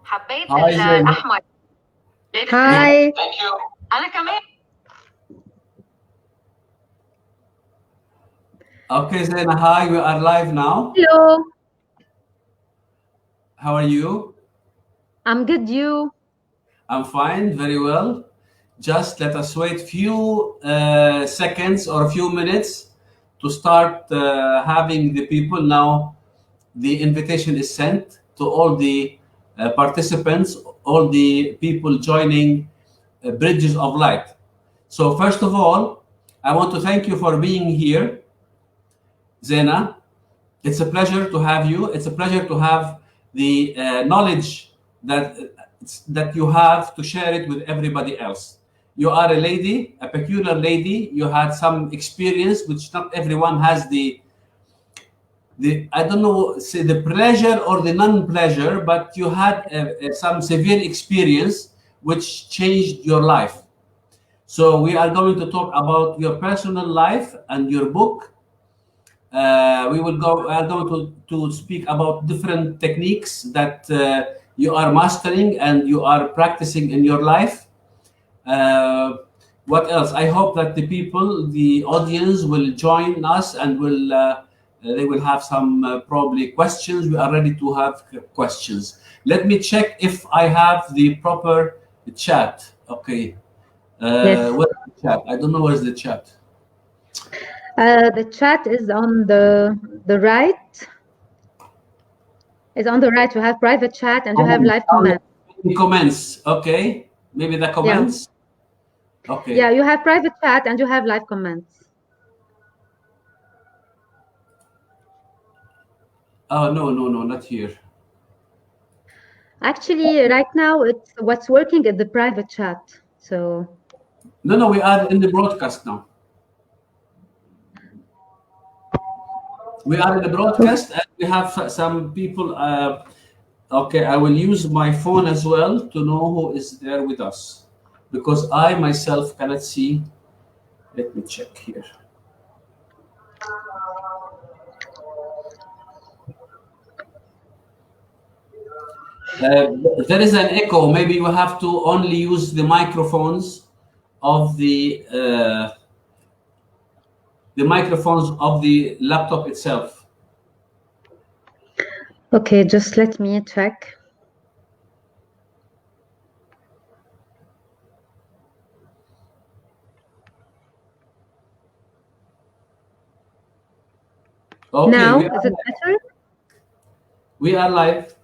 حبيت Hi, Zeina. الأحمر. Hi. Thank you. أنا كمان. Okay, Zeina, hi, we are live now. Hello. How are you? I'm good. You? I'm fine, very well. Just let us wait few seconds or a few minutes to start having the people now. The invitation is sent to all the participants, all the people joining Bridges of Light. So first of all, I want to thank you for being here, Zeina. It's a pleasure to have you. It's a pleasure to have the knowledge that you have to share it with everybody else. You are a lady, a peculiar lady. You had some experience which not everyone has the I don't know, say the pleasure or the non-pleasure, but you had some severe experience which changed your life. So we are going to talk about your personal life and your book. We are going to speak about different techniques that you are mastering and you are practicing in your life. What else? I hope that the people, the audience, will join us and they will have some probably questions. We are ready to have questions. Let me check if I have the proper chat. Okay. Yes. Where's the chat? I don't know where's the chat. The chat is on the right. It's on the right. You have private chat and you have live comments. Comments. Okay. Maybe the comments. Yeah. Okay. Yeah, you have private chat and you have live comments. Oh, no, not here. Actually, right now, it's what's working is the private chat. So. No, we are in the broadcast now. We are in the broadcast and we have some people. Okay, I will use my phone as well to know who is there with us, because I myself cannot see. Let me check here. There is an echo. Maybe you have to only use the microphones of the laptop itself. Okay, just let me check. Okay, now, is it better? We are live.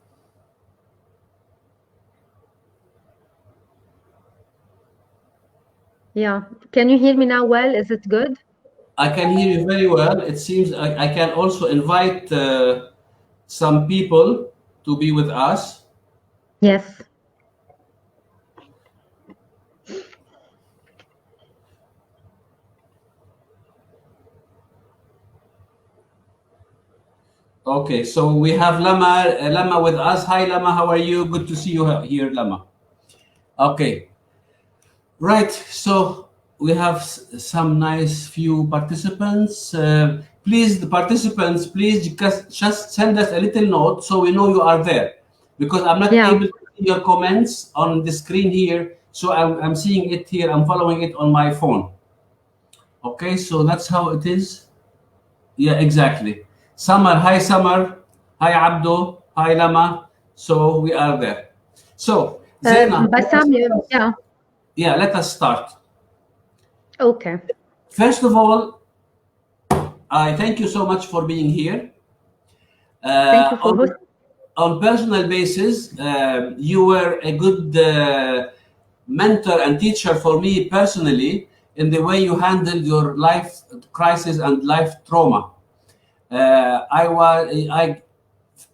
Yeah. Can you hear me now well? Is it good? I can hear you very well. It seems I can also invite some people to be with us. Yes. Okay, so we have Lama with us. Hi, Lama. How are you? Good to see you here, Lama. Okay. Right. So we have some nice few participants. Please, the participants, please just send us a little note so we know you are there, because I'm not able to see your comments on the screen here. So I'm seeing it here. I'm following it on my phone. Okay, so that's how it is. Yeah, exactly. Summer, hi Summer, hi Abdo, hi Lama. So we are there. So Zeina, Bassam, yeah, let us start. Okay. First of all, I thank you so much for being here. Thank you for hosting. On personal basis, you were a good mentor and teacher for me personally in the way you handled your life crisis and life trauma.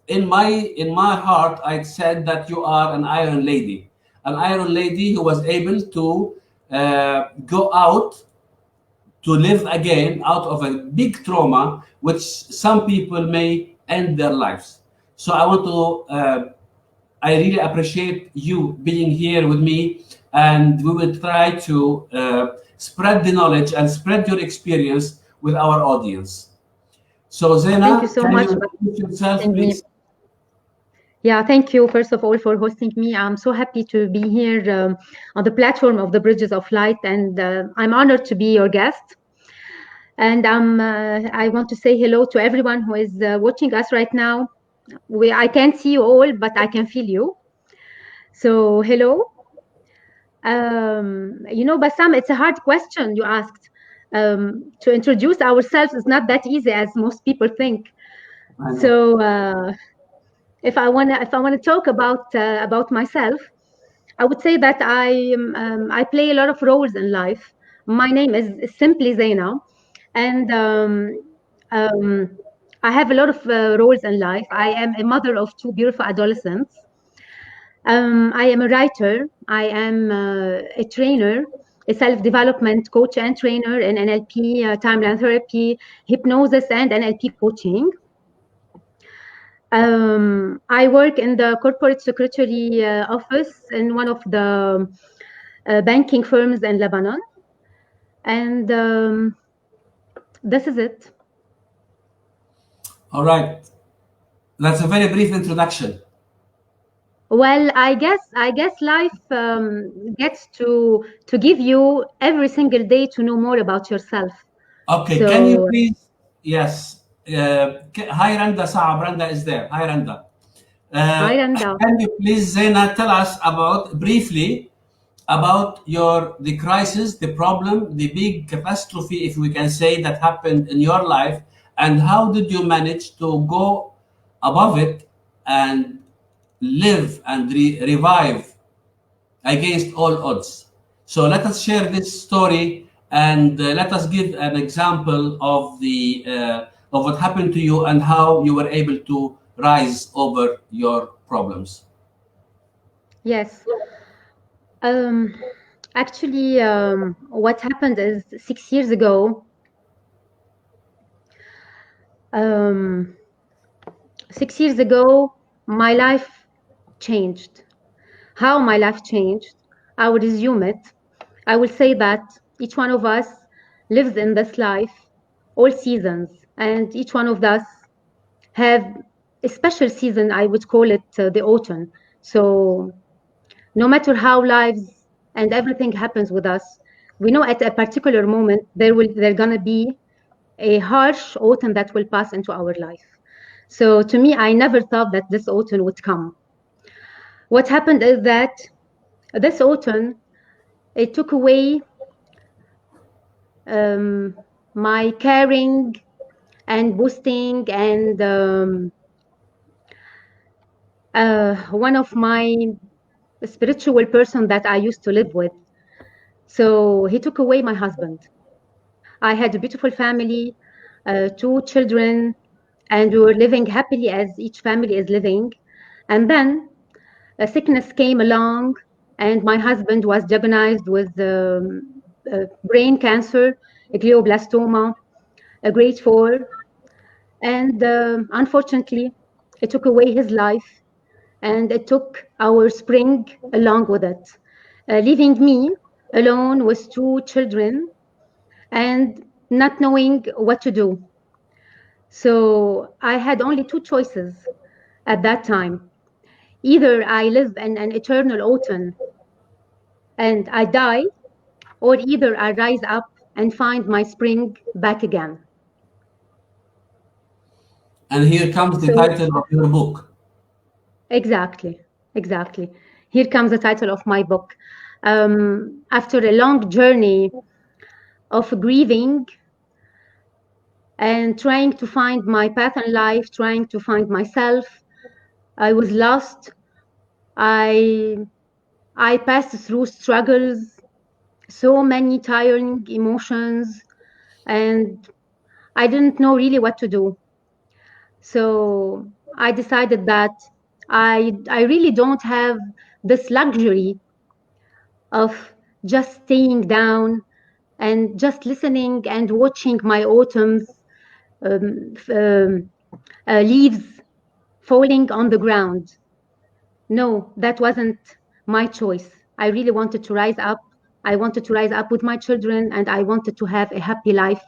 In my heart, I said that you are an iron lady who was able to go out to live again out of a big trauma, which some people may end their lives. So I really appreciate you being here with me, and we will try to spread the knowledge and spread your experience with our audience. So Zeina, thank you so much you introduce yourself, please? Yeah, thank you, first of all, for hosting me. I'm so happy to be here on the platform of the Bridges of Light, and I'm honored to be your guest. And I want to say hello to everyone who is watching us right now. I can't see you all, but I can feel you. So, hello. Bassam, it's a hard question you asked. To introduce ourselves is not that easy as most people think. I know. So, if I wanna talk about myself, I would say that I play a lot of roles in life. My name is simply Zaina, and um, I have a lot of roles in life. I am a mother of two beautiful adolescents. I am a writer. I am a trainer, a self-development coach and trainer in NLP, timeline therapy, hypnosis, and NLP coaching. I work in the corporate secretary office in one of the banking firms in Lebanon, and this is it. All right. That's a very brief introduction. Well, I guess life gets to give you every single day to know more about yourself. Okay, can you So, please? Yes. Hi, Randa Saab. Randa is there. Hi, Randa. Uh, hi, Randa. can you please, Zaina, tell us about briefly about the crisis, the problem, the big catastrophe, if we can say, that happened in your life, and how did you manage to go above it and live and revive against all odds. So let us share this story and let us give an example of what happened to you and how you were able to rise over your problems. Yes. Um, Actually, what happened is 6 years ago. Um, 6 years ago, my life changed. How my life changed, I will resume it. I will say that each one of us lives in this life all seasons, and each one of us have a special season. I would call it the autumn. So no matter how lives and everything happens with us, we know at a particular moment there gonna be a harsh autumn that will pass into our life. So to me, I never thought that this autumn would come. What happened is that this autumn it took away my caring and boosting and one of my spiritual person that I used to live with. So he took away my husband. I had a beautiful family, two children, and we were living happily as each family is living. And then a sickness came along, and my husband was diagnosed with brain cancer, a glioblastoma, a grade 4. And unfortunately, it took away his life, and it took our spring along with it, leaving me alone with two children and not knowing what to do. So I had only two choices at that time. Either I live in an eternal autumn and I die, or either I rise up and find my spring back again. And here comes the So, title of your book. exactly, exactly. Here comes the title of my book. After a long journey of grieving and trying to find my path in life, trying to find myself, I was lost. I I passed through struggles, so many tiring emotions, and I didn't know really what to do. So I decided that I really don't have this luxury of just staying down and just listening and watching my autumn's leaves falling on the ground. No, that wasn't my choice. I really wanted to rise up. I wanted to rise up with my children and I wanted to have a happy life.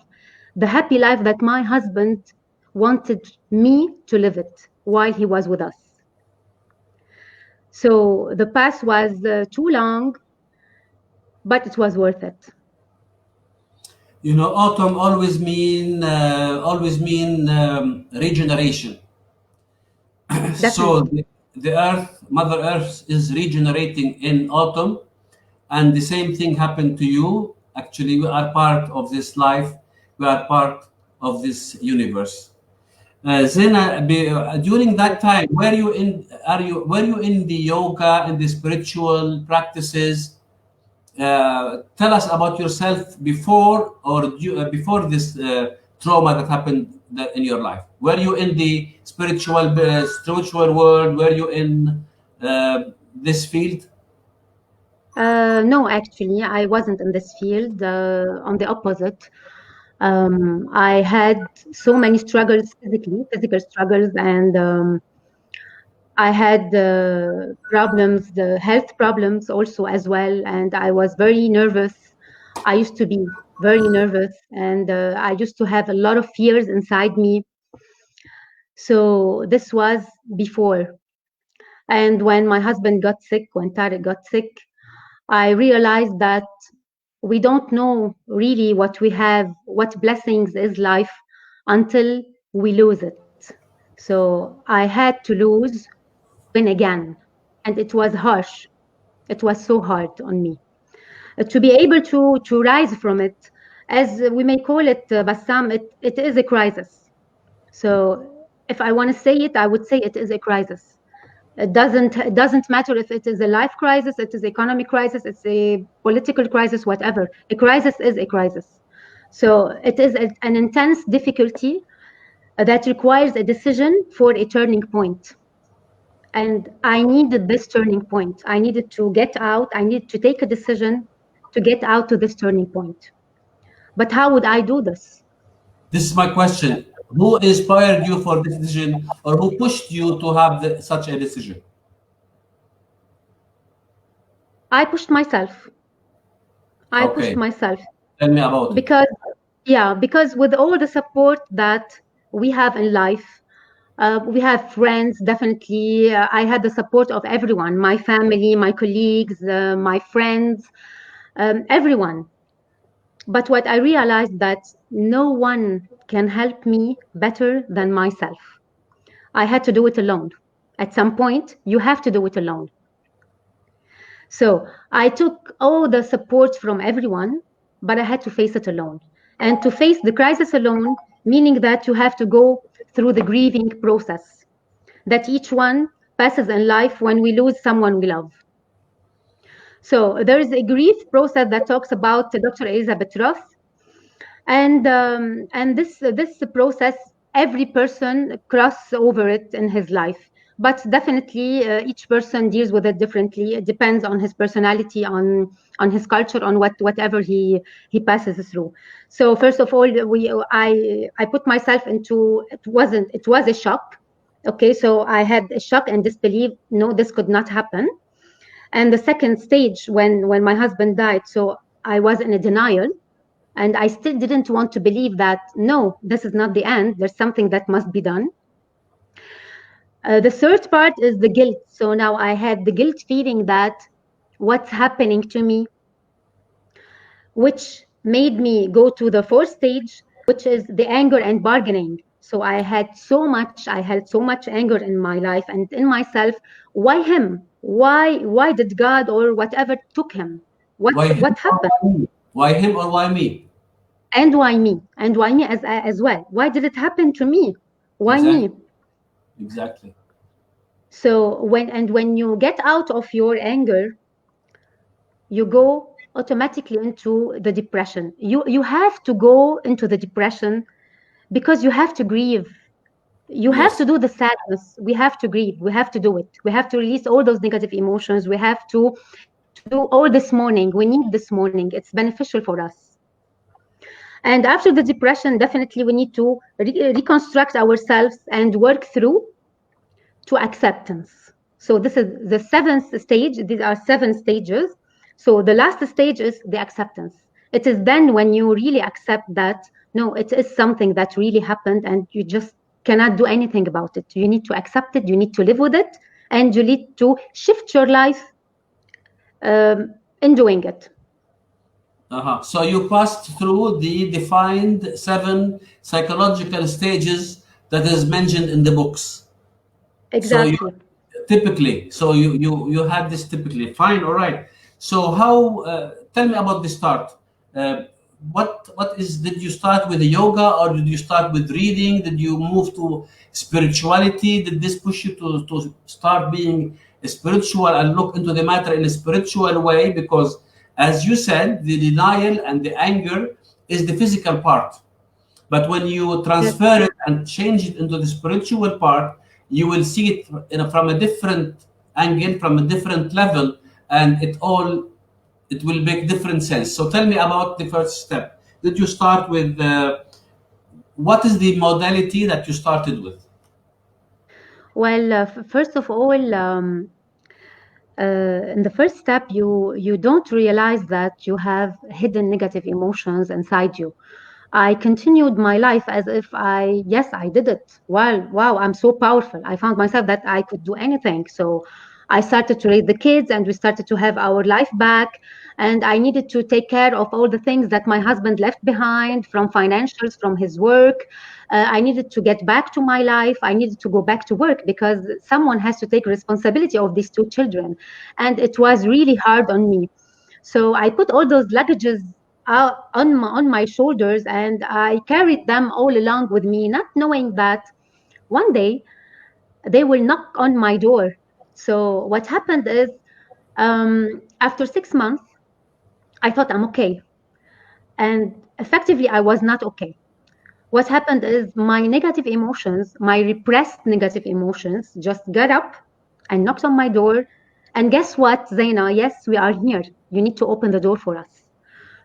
The happy life that my husband wanted me to live it while he was with us. So the path was too long, but it was worth it. You know, autumn always mean regeneration. So Definitely. the earth, Mother Earth, is regenerating in autumn, and the same thing happened to you. Actually, we are part of this life. We are part of this universe. Zena, during that Yes. time, were you in the yoga and the spiritual practices? Tell us about yourself before this trauma that happened in your life. Were you in the spiritual world? Were you in this field? No, actually, I wasn't in this field. On the opposite, I had so many struggles physically, physical struggles, and I had problems, the health problems also as well, and I was very nervous. I used to be very nervous, and I used to have a lot of fears inside me. So this was before. And when my husband got sick, when Tarek got sick, I realized that we don't know really what we have, what blessings is life until we lose it. So I had to lose to win again. And it was harsh. It was so hard on me. To be able to rise from it, as we may call it, Bassam, it is a crisis. So if I want to say it, I would say it is a crisis. It doesn't matter if it is a life crisis, it is economic crisis, it's a political crisis, whatever. A crisis is a crisis. So it is an intense difficulty that requires a decision for a turning point. And I needed this turning point. I needed to get out. I needed to take a decision to get out to this turning point. But how would I do this? This is my question. Who inspired you for this decision, or who pushed you to have such a decision? I pushed myself. I pushed Okay, myself tell me about it. because, yeah, because with all the support that we have in life, we have friends, definitely. I had the support of everyone, my family, my colleagues, my friends, everyone. But what I realized that no one can help me better than myself. I had to do it alone. At some point, you have to do it alone. So I took all the support from everyone, but I had to face it alone. And to face the crisis alone, meaning that you have to go through the grieving process that each one passes in life when we lose someone we love. So there is a grief process that talks about Dr. Elizabeth Ross, and this process, every person cross over it in his life, but definitely each person deals with it differently. It depends on his personality, on his culture, on whatever he passes through. So first of all, I put myself into, it was a shock. Okay, so I had a shock and disbelief. No, this could not happen. And the second stage, when my husband died, so I was in a denial, and I still didn't want to believe that, no, this is not the end. There's something that must be done. The third part is the guilt. So now I had the guilt feeling that what's happening to me, which made me go to the fourth stage, which is the anger and bargaining. So I had so much anger in my life and in myself. Why him? Why did God or whatever took him? Why him What or happened? why me? Why him or why me? And why me? And why me as well? Why did it happen to me? Why Exactly. me? Exactly. So when you get out of your anger, you go automatically into the depression. You have to go into the depression because you have to grieve. You have to Yes. do the sadness. We have to grieve. We have to do it. We have to release all those negative emotions. We have to do all this mourning. We need this mourning. It's beneficial for us. And after the depression, definitely we need to reconstruct ourselves and work through to acceptance. So this is the seventh stage. These are seven stages. So the last stage is the acceptance. It is then when you really accept that, no, it is something that really happened and you just cannot do anything about it. You need to accept it, you need to live with it, and you need to shift your life in doing it. Uh-huh. So you passed through the defined 7 psychological stages that is mentioned in the books. So you Exactly. typically, so you had this typically. Fine, all right. So how? Tell me about the start. Uh, what is? Did you start with the yoga, or did you start with reading? Did you move to spirituality? Did this push you to start being spiritual and look into the matter in a spiritual way? Because, as you said, the denial and the anger is the physical part. But when you Yes. transfer it and change it into the spiritual part, you will see it from a different angle, from a different level, and it will make different sense. So tell me about the first step. Did you start with what is the modality that you started with? Well, first of all, in the first step, you don't realize that you have hidden negative emotions inside you. I continued my life as if yes, I did it. Well, wow, I'm so powerful. I found myself that I could do anything. So I started to raise the kids and we started to have our life back. And I needed to take care of all the things that my husband left behind from financials, from his work. I needed to get back to my life. I needed to go back to work because someone has to take responsibility of these two children. And it was really hard on me. So I put all those luggages on my shoulders and I carried them all along with me, not knowing that one day they will knock on my door. So what happened is, after 6 months, I thought I'm okay. And effectively, I was not okay. What happened is my negative emotions, my repressed negative emotions, just got up and knocked on my door. And guess what, Zaina? Yes, we are here. You need to open the door for us.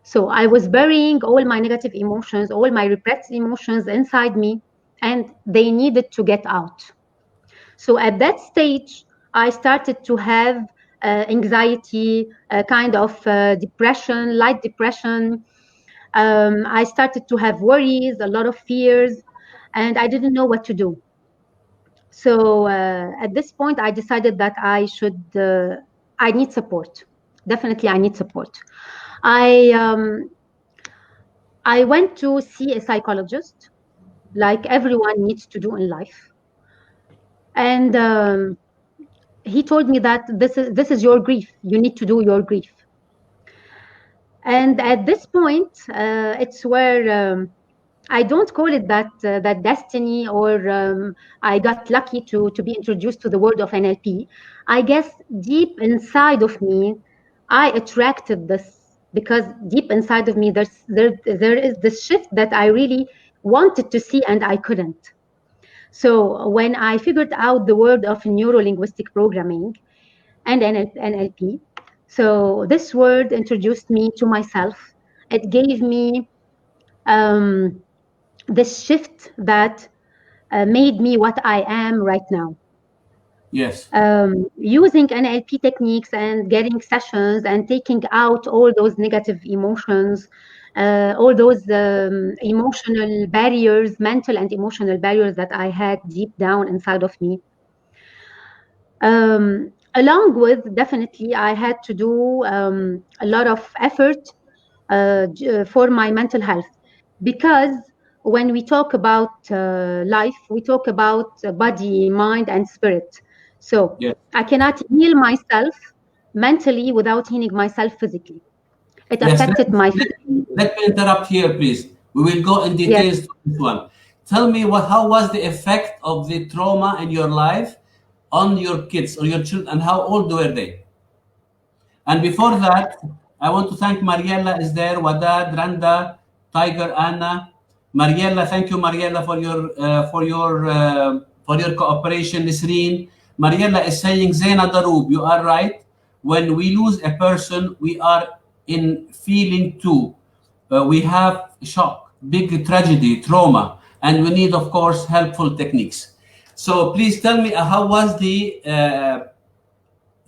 So I was burying all my negative emotions, all my repressed emotions inside me, and they needed to get out. So at that stage, I started to have anxiety, kind of depression, light depression. I started to have worries, a lot of fears, and I didn't know what to do. So at this point, I decided that I need support. Definitely, I need support. I I went to see a psychologist, like everyone needs to do in life, and he told me that this is your grief. You need to do your grief. And at this point, it's where I don't call it that destiny or I got lucky to be introduced to the world of NLP. I guess deep inside of me, I attracted this because deep inside of me, there is this shift that I really wanted to see and I couldn't. So when I figured out the word of neuro linguistic programming and NLP, so this word introduced me to myself. It gave me um, this shift that made me what I am right now. Yes. Using NLP techniques and getting sessions and taking out all those negative emotions, all those emotional barriers, mental and emotional barriers that I had deep down inside of me. Along with, definitely, I had to do a lot of effort for my mental health because when we talk about life, we talk about body, mind, and spirit. So Yes. I cannot heal myself mentally without healing myself physically. It Yes. affected my physical. Let me interrupt here, please. We will go in Yes. details to this one. Tell me how was the effect of the trauma in your life on your kids or your children, and how old were they? And before that, I want to thank Mariella is there, Wadad, Randa, Tiger, Anna. Mariella, thank you, Mariella, for your cooperation. Nisreen, Mariella is saying, Zeina Daroub, you are right. When we lose a person, we are in feeling too. We have shock, big tragedy, trauma, and we need, of course, helpful techniques. So please tell me, how was the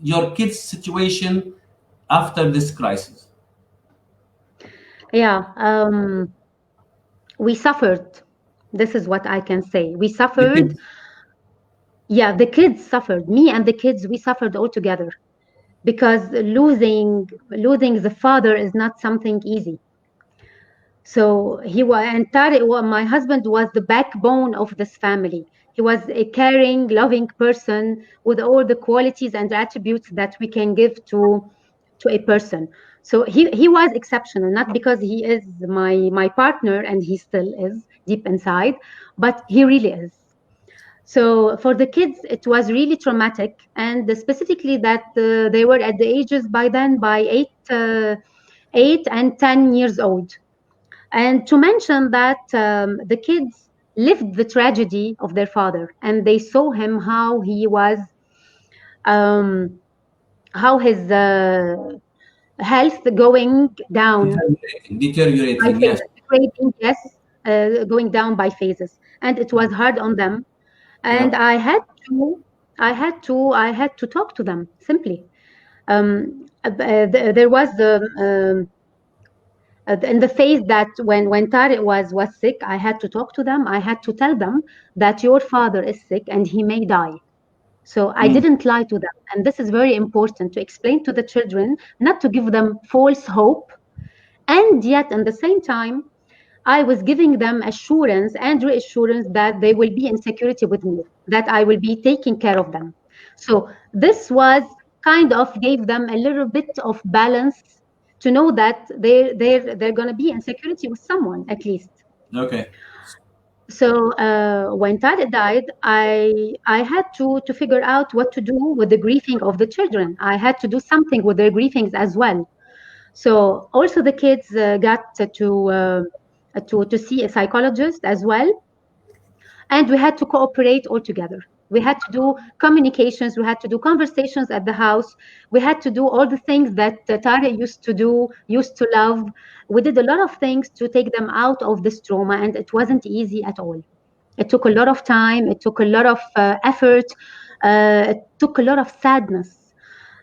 your kids' situation after this crisis? Yeah. We suffered. This is what I can say. We The suffered. kids. Yeah, the kids suffered. Me and the kids, we suffered all together because losing the father is not something easy. So he was, and Tariq, my husband, was the backbone of this family. He was a caring, loving person with all the qualities and attributes that we can give to a person. So he was exceptional, not because he is my partner, and he still is deep inside, but he really is. So for the kids, it was really traumatic, and specifically that they were at the ages by then by 8 and 10 years old. And to mention that the kids lived the tragedy of their father, and they saw him um, how his health going down Deteriorating, by deteriorating, yes. phases, degrading, yes, going down by phases, and it was hard on them. And Yeah. I had to talk to them simply. There was in the phase that when Tariq was sick, I had to talk to them. I had to tell them that your father is sick and he may die. So I Mm. didn't lie to them, and this is very important to explain to the children, not to give them false hope, and yet at the same time I was giving them assurance and reassurance that they will be in security with me, that I will be taking care of them. So this was kind of gave them a little bit of balance to know that they're going to be in security with someone at least. Okay. So when Tariq died, I had to figure out what to do with the grieving of the children. I had to do something with their grievings as well. So also the kids got to see a psychologist as well, and we had to cooperate all together. We had to do communications, we had to do conversations at the house, we had to do all the things that Tariq used to do, used to love. We did a lot of things to take them out of this trauma, and it wasn't easy at all. It took a lot of time, it took a lot of effort, it took a lot of sadness.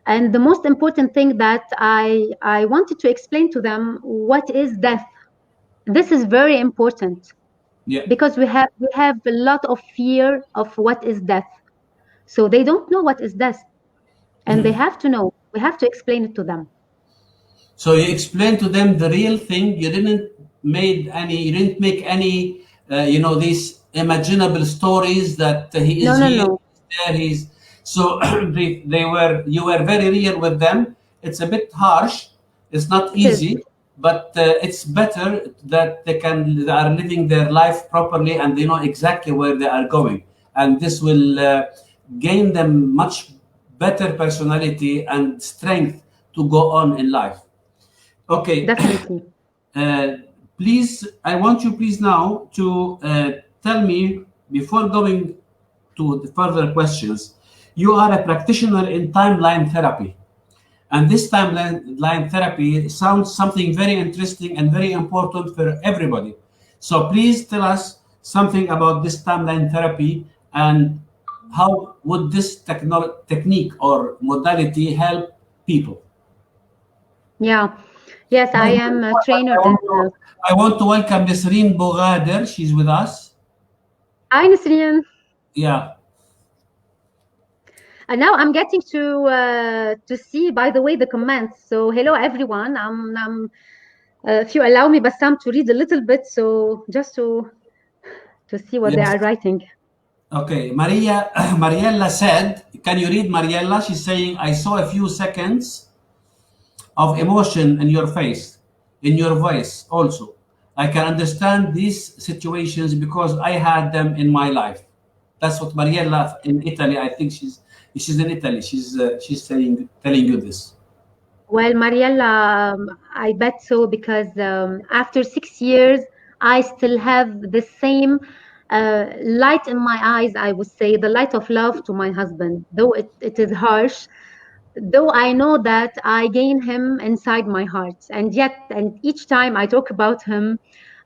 And the most important thing that I wanted to explain to them, what is death? This is very important Yeah. because we have a lot of fear of what is death. So they don't know what is death, and they have to know. We have to explain it to them. So you explained to them the real thing. You didn't make any, these imaginable stories that he No, is no, here, no. he's there, he's. So you were very real with them. It's a bit harsh. It's not It is. easy, but it's better that they are living their life properly and they know exactly where they are going, and this will gain them much better personality and strength to go on in life. Okay. Definitely. uh, please, I want you please now to tell me, before going to the further questions, you are a practitioner in timeline therapy. And this timeline therapy sounds something very interesting and very important for everybody. So please tell us something about this timeline therapy, and how would this technique or modality help people? Yeah. Yes, I By the am a way, trainer in. I want to welcome Nisreen Bogader. She's with us. Hi, Nasrian. Yeah. And now I'm getting to see, by the way, the comments. So hello, everyone. If you allow me, Bassam, to read a little bit, so just to see what they Yes. are writing. Okay. Mariella said, can you read Mariella? She's saying, I saw a few seconds of emotion in your face, in your voice also. I can understand these situations because I had them in my life. That's what Mariella in Italy. I think she's in Italy. She's saying telling you this. Well, Mariella, I bet so because after 6 years, I still have the same light in my eyes, I would say, the light of love to my husband. Though it is harsh, though I know that I gain him inside my heart. And each time I talk about him,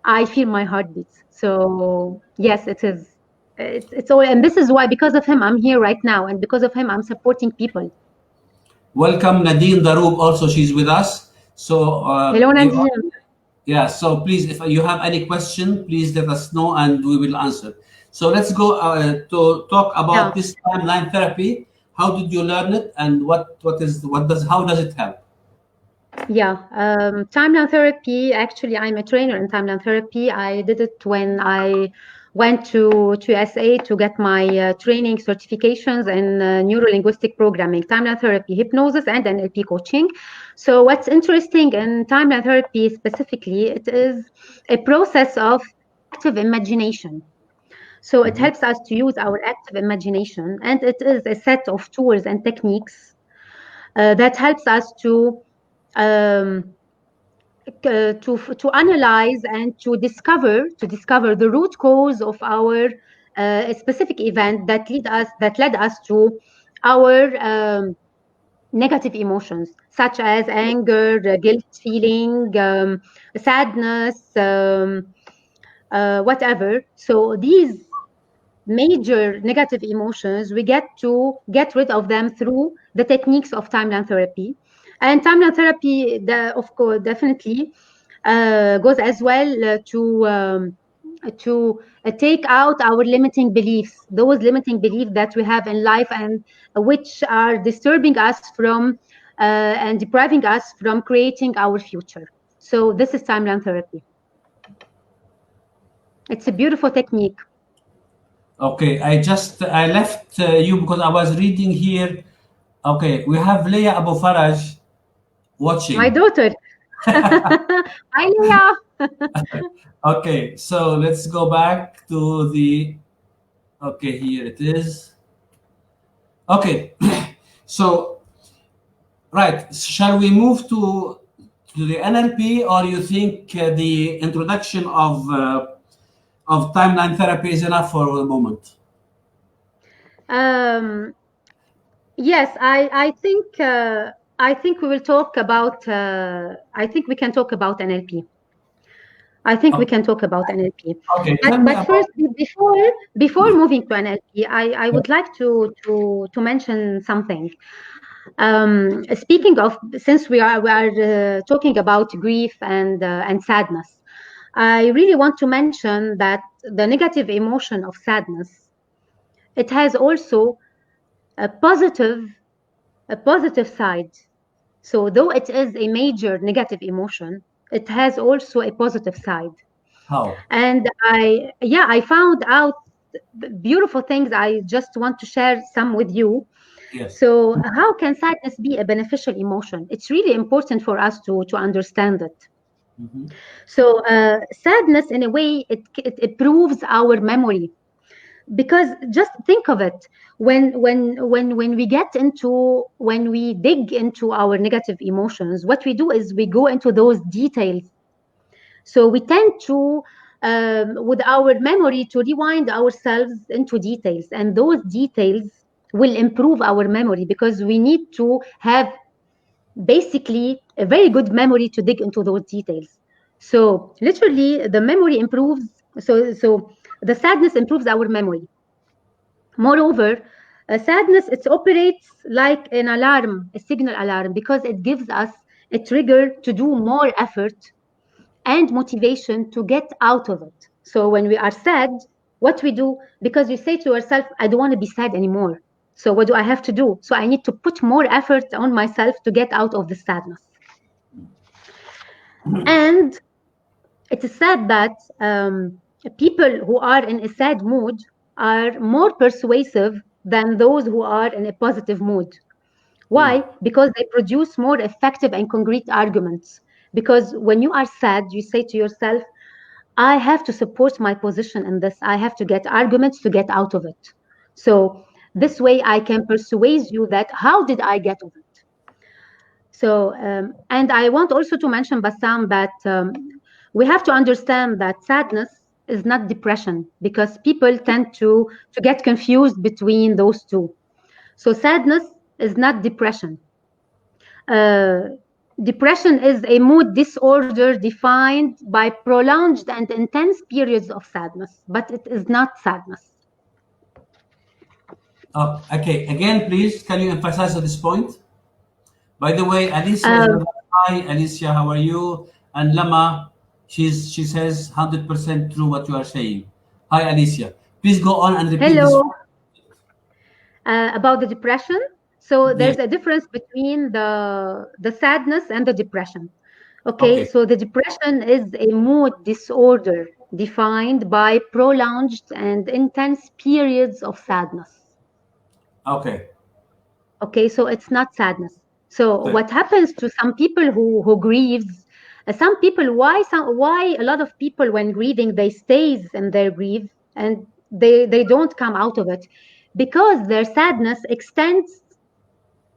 I feel my heart beats. So, yes, it is. It's all, and this is why, because of him, I'm here right now. And because of him, I'm supporting people. Welcome Nadine Daroub. Also, she's with us. So Hello, Nadia. yeah. So please, if you have any question, please let us know and we will answer. So let's go to talk about Yeah. this timeline therapy. How did you learn it, and how does it help? Yeah, timeline therapy. Actually, I'm a trainer in timeline therapy. I did it when I went to USA to get my training certifications in neuro-linguistic programming, timeline therapy, hypnosis, and NLP coaching. So, what's interesting in timeline therapy specifically, it is a process of active imagination. So, it Mhm. helps us to use our active imagination, and it is a set of tools and techniques that helps us um, to analyze and to discover the root cause of our specific event that led us to our negative emotions, such as anger, guilt feeling, sadness, whatever. So these major negative emotions, we get to get rid of them through the techniques of timeline therapy. And timeline therapy, of course, definitely goes as well to take out our limiting beliefs, those limiting beliefs that we have in life, and which are disturbing us from and depriving us from creating our future. So this is timeline therapy. It's a beautiful technique. Okay, I left you because I was reading here. Okay, we have Leah Abu Faraj My watching. daughter. Hi, Leah. Okay, so let's go back to the. Okay, here it is. Okay, so right, shall we move to the NLP, or you think the introduction of timeline therapy is enough for the moment? Um, yes, I think we will talk about. I think we can talk about NLP. I think we Okay, can talk about NLP. okay, But tell me but about. first, before moving to NLP, I would like to mention something. Speaking of, since we are talking about grief and sadness, I really want to mention that the negative emotion of sadness, it has also a positive a positive side. So though it is a major negative emotion, it has also a positive side. How? And I found out beautiful things. I just want to share some with you. Yes. So how can sadness be a beneficial emotion? It's really important for us to understand it. Mhm. So sadness, in a way, it improves our memory, because just think of it. When we get into when we dig into our negative emotions, what we do is we go into those details. So we tend to with our memory to rewind ourselves into details, and those details will improve our memory, because we need to have basically a very good memory to dig into those details. So literally the memory improves. So the sadness improves our memory. Moreover, sadness, it operates like an alarm, a signal alarm, because it gives us a trigger to do more effort and motivation to get out of it. So when we are sad, what we do, because you say to yourself, I don't want to be sad anymore. So what do I have to do? So I need to put more effort on myself to get out of the sadness. And it is said that people who are in a sad mood are more persuasive than those who are in a positive mood. Mm. Why? Because they produce more effective and concrete arguments. Because when you are sad, you say to yourself, I have to support my position in this. I have to get arguments to get out of it. So this way I can persuade you that how did I get of it? So, and I want also to mention, Bassam, that we have to understand that sadness is not depression, because people tend to get confused between those two. So sadness is not depression. Uh, Depression is a mood disorder defined by prolonged and intense periods of sadness, but it is not sadness. Oh, okay. Again, please, can you emphasize on this point? By the way, Alicia is Um, with us. Hi, Alicia, how are you? And Lama, she says 100% true what you are saying. Hi, Alicia. Please go on and repeat this. Hello. About the depression. So Yes. there's a difference between the sadness and the depression. Okay, Okay. so the depression is a mood disorder defined by prolonged and intense periods of sadness. Okay. Okay, so it's not sadness. So Okay. what happens to some people who grieves? Some people, why a lot of people when grieving they stays in their grief and they don't come out of it because their sadness extends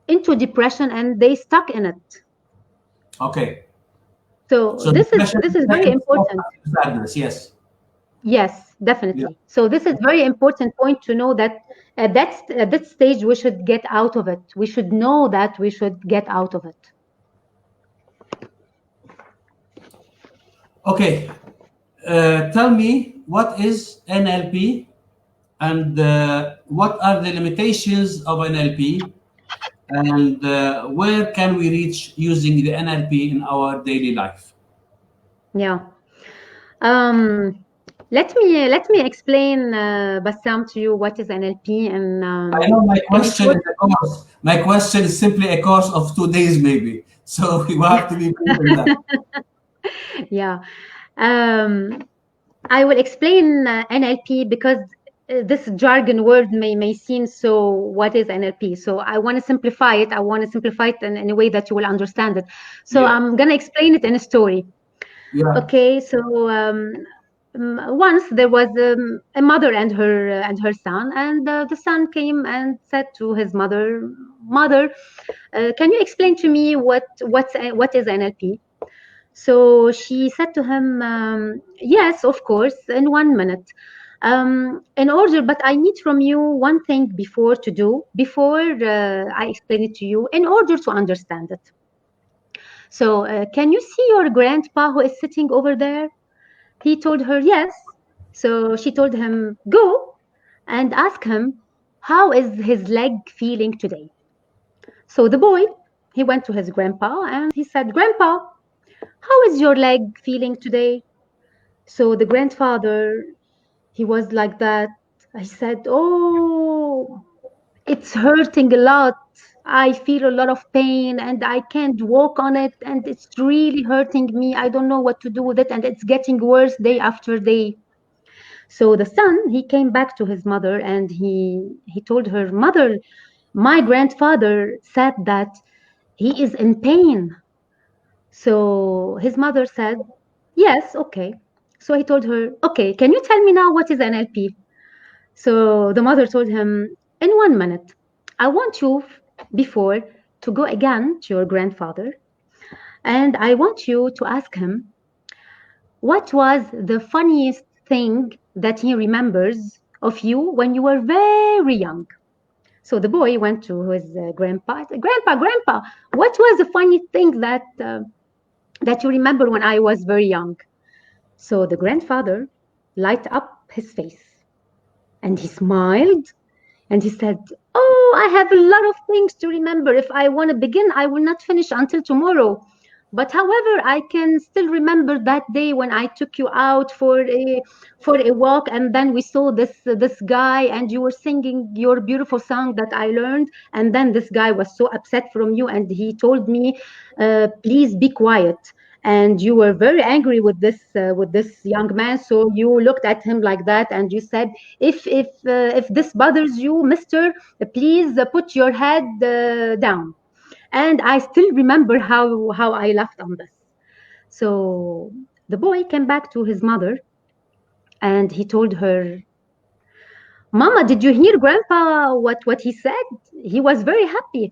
into depression and they stuck in it. Okay. So So depression this is is very second step important. after sadness. Yes. Yes, Yeah. definitely. So this is very important point to know that at that stage we should get out of it. We should know that we should get out of it. Okay. Tell me what is NLP and what are the limitations of NLP and where can we reach using the NLP in our daily life? Yeah. Um, let me explain, Bassam, to you what is NLP and I know my in a question short. is a course. My question is simply a course of 2 days, maybe. So you have to be better than that. Yeah. Um, I will explain NLP because this jargon word may seem so. What is NLP? So I want to simplify it. I want to simplify it in a way that you will understand it. So Yeah. I'm gonna explain it in a story. Yeah. Okay. So once there was a mother and her son, and the son came and said to his mother, "Mother, can you explain to me what is NLP?" So she said to him, "Yes, of course, in 1 minute. In order, but I need from you one thing before to do, before I explain it to you, in order to understand it. So, can you see your grandpa who is sitting over there?" He told her, "Yes." So she told him, "Go and ask him, how is his leg feeling today?" So the boy, he went to his grandpa and he said, "Grandpa, how is your leg feeling today?" So the grandfather, he was like that. I said, "Oh, it's hurting a lot. I feel a lot of pain and I can't walk on it and it's really hurting me. I don't know what to do with it and it's getting worse day after day." So the son, he came back to his mother and he told her, "Mother, my grandfather said that he is in pain." So his mother said, "Yes, okay." So he told her, "Okay, can you tell me now what is NLP?" So the mother told him, "In 1 minute, I want you before to go again to your grandfather and I want you to ask him what was the funniest thing that he remembers of you when you were very young." So the boy went to his grandpa. Grandpa, what was the funny thing that you remember when I was very young?" So the grandfather light up his face and he smiled and he said, "Oh, I have a lot of things to remember. If I want to begin, I will not finish until tomorrow. But however, I can still remember that day when I took you out for a walk, and then we saw this guy, and you were singing your beautiful song that I learned. And then this guy was so upset from you, and he told me, please be quiet. And you were very angry with this young man, so you looked at him like that, and you said, if this bothers you, mister, please put your head down." And I still remember how I laughed on this. So the boy came back to his mother and he told her, "Mama, did you hear grandpa what he said? He was very happy."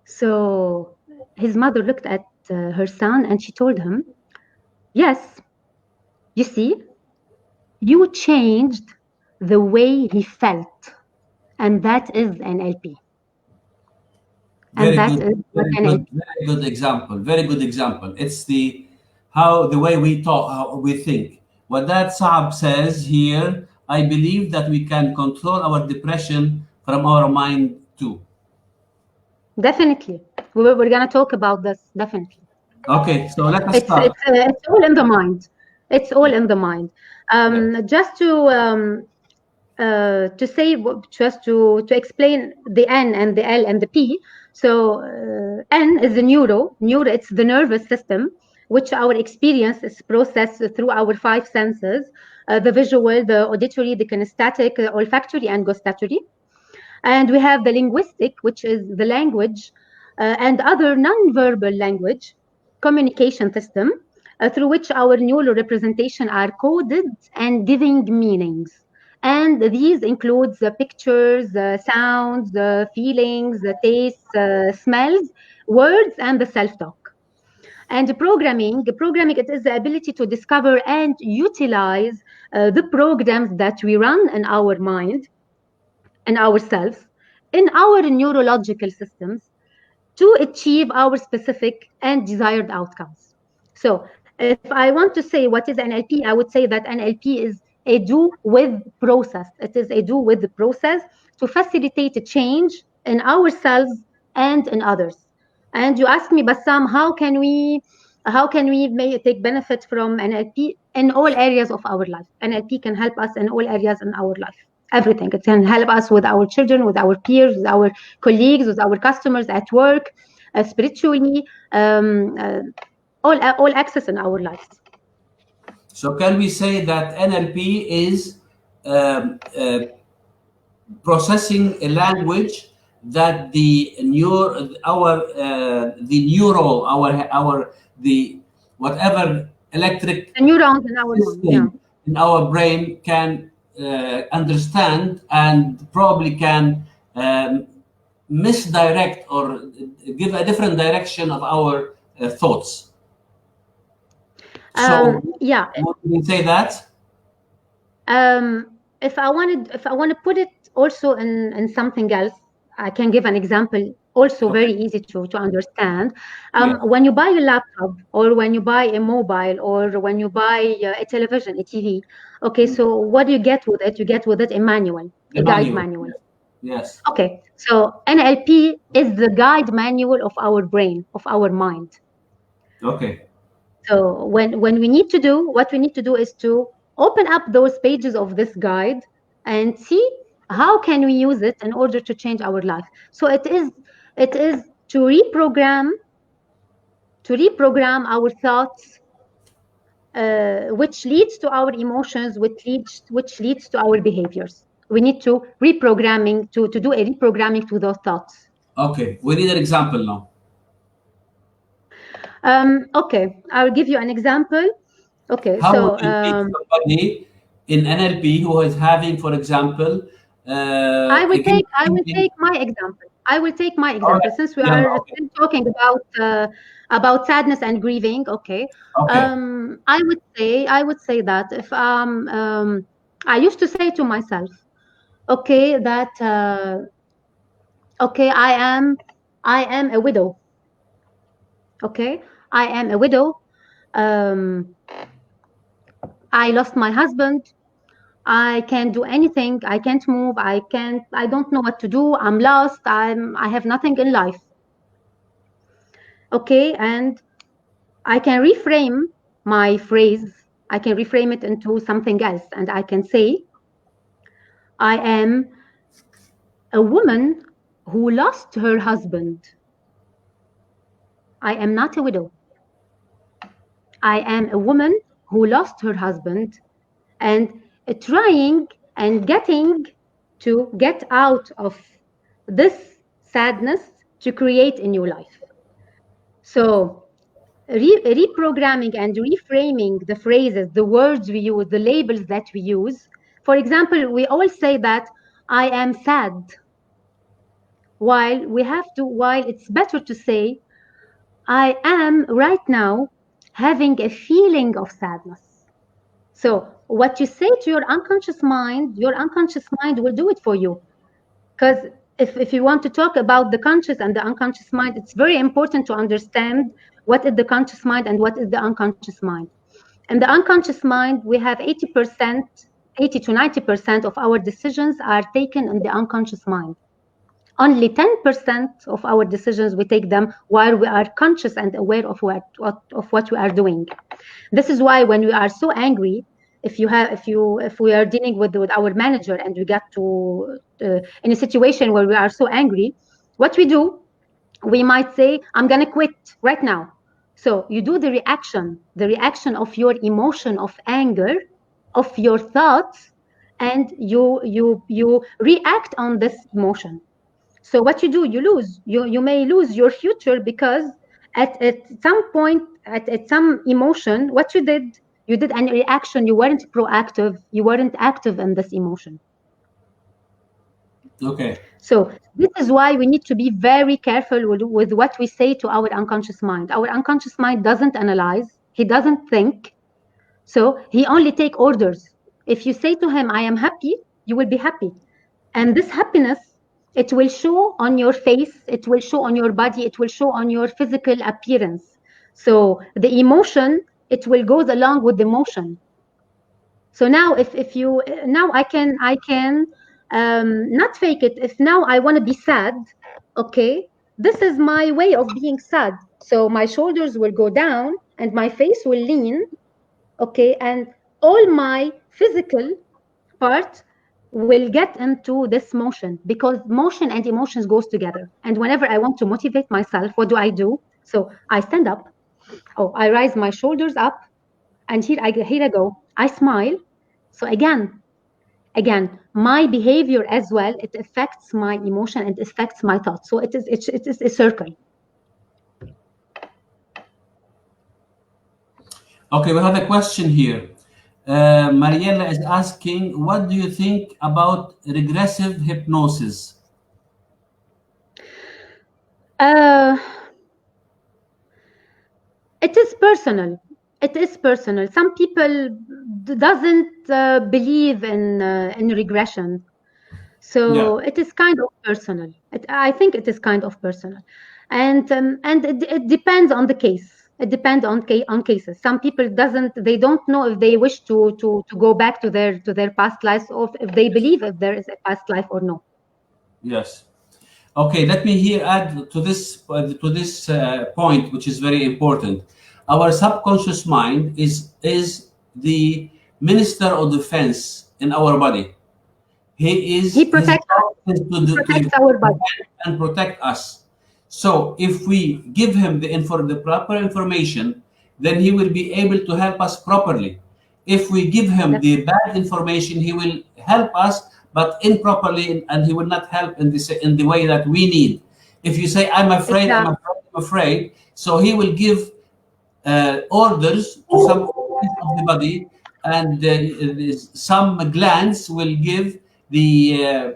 So his mother looked at her son and she told him, "Yes, you see, you changed the way he felt, and that is an LP. And Very that good. is what Very an good. LP." Very good example. Very good example. It's the way we talk, how we think. What that Saab says here, I believe that we can control our depression from our mind too. Definitely. We're going to talk about this, definitely. Okay, so let us start. It's all in the mind. It's all Yeah. in the mind. Yeah. Just to to say just to explain the N and the L and the P. So N is the neuro. It's the nervous system, which our experience is processed through our five senses: the visual, the auditory, the kinesthetic, olfactory, and gustatory. And we have the linguistic, which is the language and other non-verbal language communication system, through which our neural representation are coded and giving meanings. And these include the pictures, the sounds, the feelings, the tastes, smells, words, and the self-talk. And programming, it is the ability to discover and utilize the programs that we run in our mind and ourselves, in our neurological systems, to achieve our specific and desired outcomes. So, if I want to say what is NLP, I would say that NLP is a do with process. It is a do with the process to facilitate a change in ourselves and in others. And you asked me, Bassam, how can we take benefit from NLP in all areas of our life? NLP can help us in all areas in our life. Everything. It can help us with our children, with our peers, with our colleagues, with our customers at work, spiritually, all access in our lives. So can we say that NLP is um, uh, processing a language that the neuro, our the neural, our the whatever electric The neurons in our mind, yeah. system in our brain can understand and probably can misdirect or give a different direction of our thoughts. So Yeah. would we say that? If I want to put it also in something else, I can give an example. Also, Okay. very easy to understand. Yeah. When you buy a laptop, or when you buy a mobile, or when you buy a television, a TV. Okay, so what do you get with it? You get with it a manual, The a guide manual. manual. Yes. Okay, so NLP is the guide manual of our brain, of our mind. Okay. So when we need to do, what we need to do is to open up those pages of this guide and see how can we use it in order to change our life. So it is to reprogram our thoughts, which leads to our emotions, which leads to our behaviors. We need to do a reprogramming to those thoughts. Okay. We need an example now. Okay, I'll give you an example. Okay, How would so you make somebody in NLP who is having, for example, I will a take great I will thinking? take my example. I will take my All example right. since we Yeah. are Okay. still talking about sadness and grieving. Okay, Okay. I would say that if I used to say to myself, okay, that okay, I am a widow. Okay, I am a widow. Um, I lost my husband. I can't do anything. I can't move. I don't know what to do. I'm lost. I have nothing in life. Okay, and I can reframe my phrase. I can reframe it into something else, and I can say, I am a woman who lost her husband. I am not a widow. I am a woman who lost her husband and trying and getting to get out of this sadness to create a new life. So, reprogramming and reframing the phrases, the words we use, the labels that we use. For example, we all say that I am sad, while it's better to say I am right now having a feeling of sadness. So, what you say to your unconscious mind will do it for you. Because if you want to talk about the conscious and the unconscious mind, it's very important to understand what is the conscious mind and what is the unconscious mind. In the unconscious mind, we have 80%, 80 to 90% of our decisions are taken in the unconscious mind. Only 10% of our decisions, we take them while we are conscious and aware of what we are doing. This is why when we are so angry, if we are dealing with our manager and we get to in a situation where we are so angry, what we do, we might say, I'm going to quit right now. So you do the reaction of your emotion of anger, of your thoughts, and you react on this emotion. So what you do, you may lose your future, because at some point, at some emotion, what you did an reaction. You weren't proactive, you weren't active in this emotion. Okay. So this is why we need to be very careful with what we say to our unconscious mind. Our unconscious mind doesn't analyze, he doesn't think, so he only take orders. If you say to him, I am happy, you will be happy. And this happiness, it will show on your face, it will show on your body, it will show on your physical appearance. So the emotion, it will goes along with the motion. So now if you now I can not fake it. If now I want to be sad, okay, this is my way of being sad. So my shoulders will go down and my face will lean, okay, and all my physical part will get into this motion, because motion and emotions goes together. And whenever I want to motivate myself, what do? So I stand up, oh, I raise my shoulders up, and here I go, I smile. So again, my behavior as well, it affects my emotion and affects my thoughts. So it is a circle. Okay, we have a question here. Mariella is asking, what do you think about regressive hypnosis? Uh, it is personal. It is personal. Some people doesn't believe in regression. Yeah. So it is kind of personal. I think it is kind of personal, and it depends on the case. It depends on cases. Some people they don't know if they wish to go back to their past lives, or if they believe if there is a past life or no. Yes. Okay, let me here add to this point, which is very important. Our subconscious mind is the minister of defense in our body. He He is his protects us. job is He to protects defend our body. and protect us. So if we give him the proper information, then he will be able to help us properly. If we give him That's the bad information, he will help us, but improperly, and he will not help in the way that we need. If you say, I'm afraid, I'm exactly. afraid, I'm afraid, so he will give orders to some organs of the body, and some glands will give the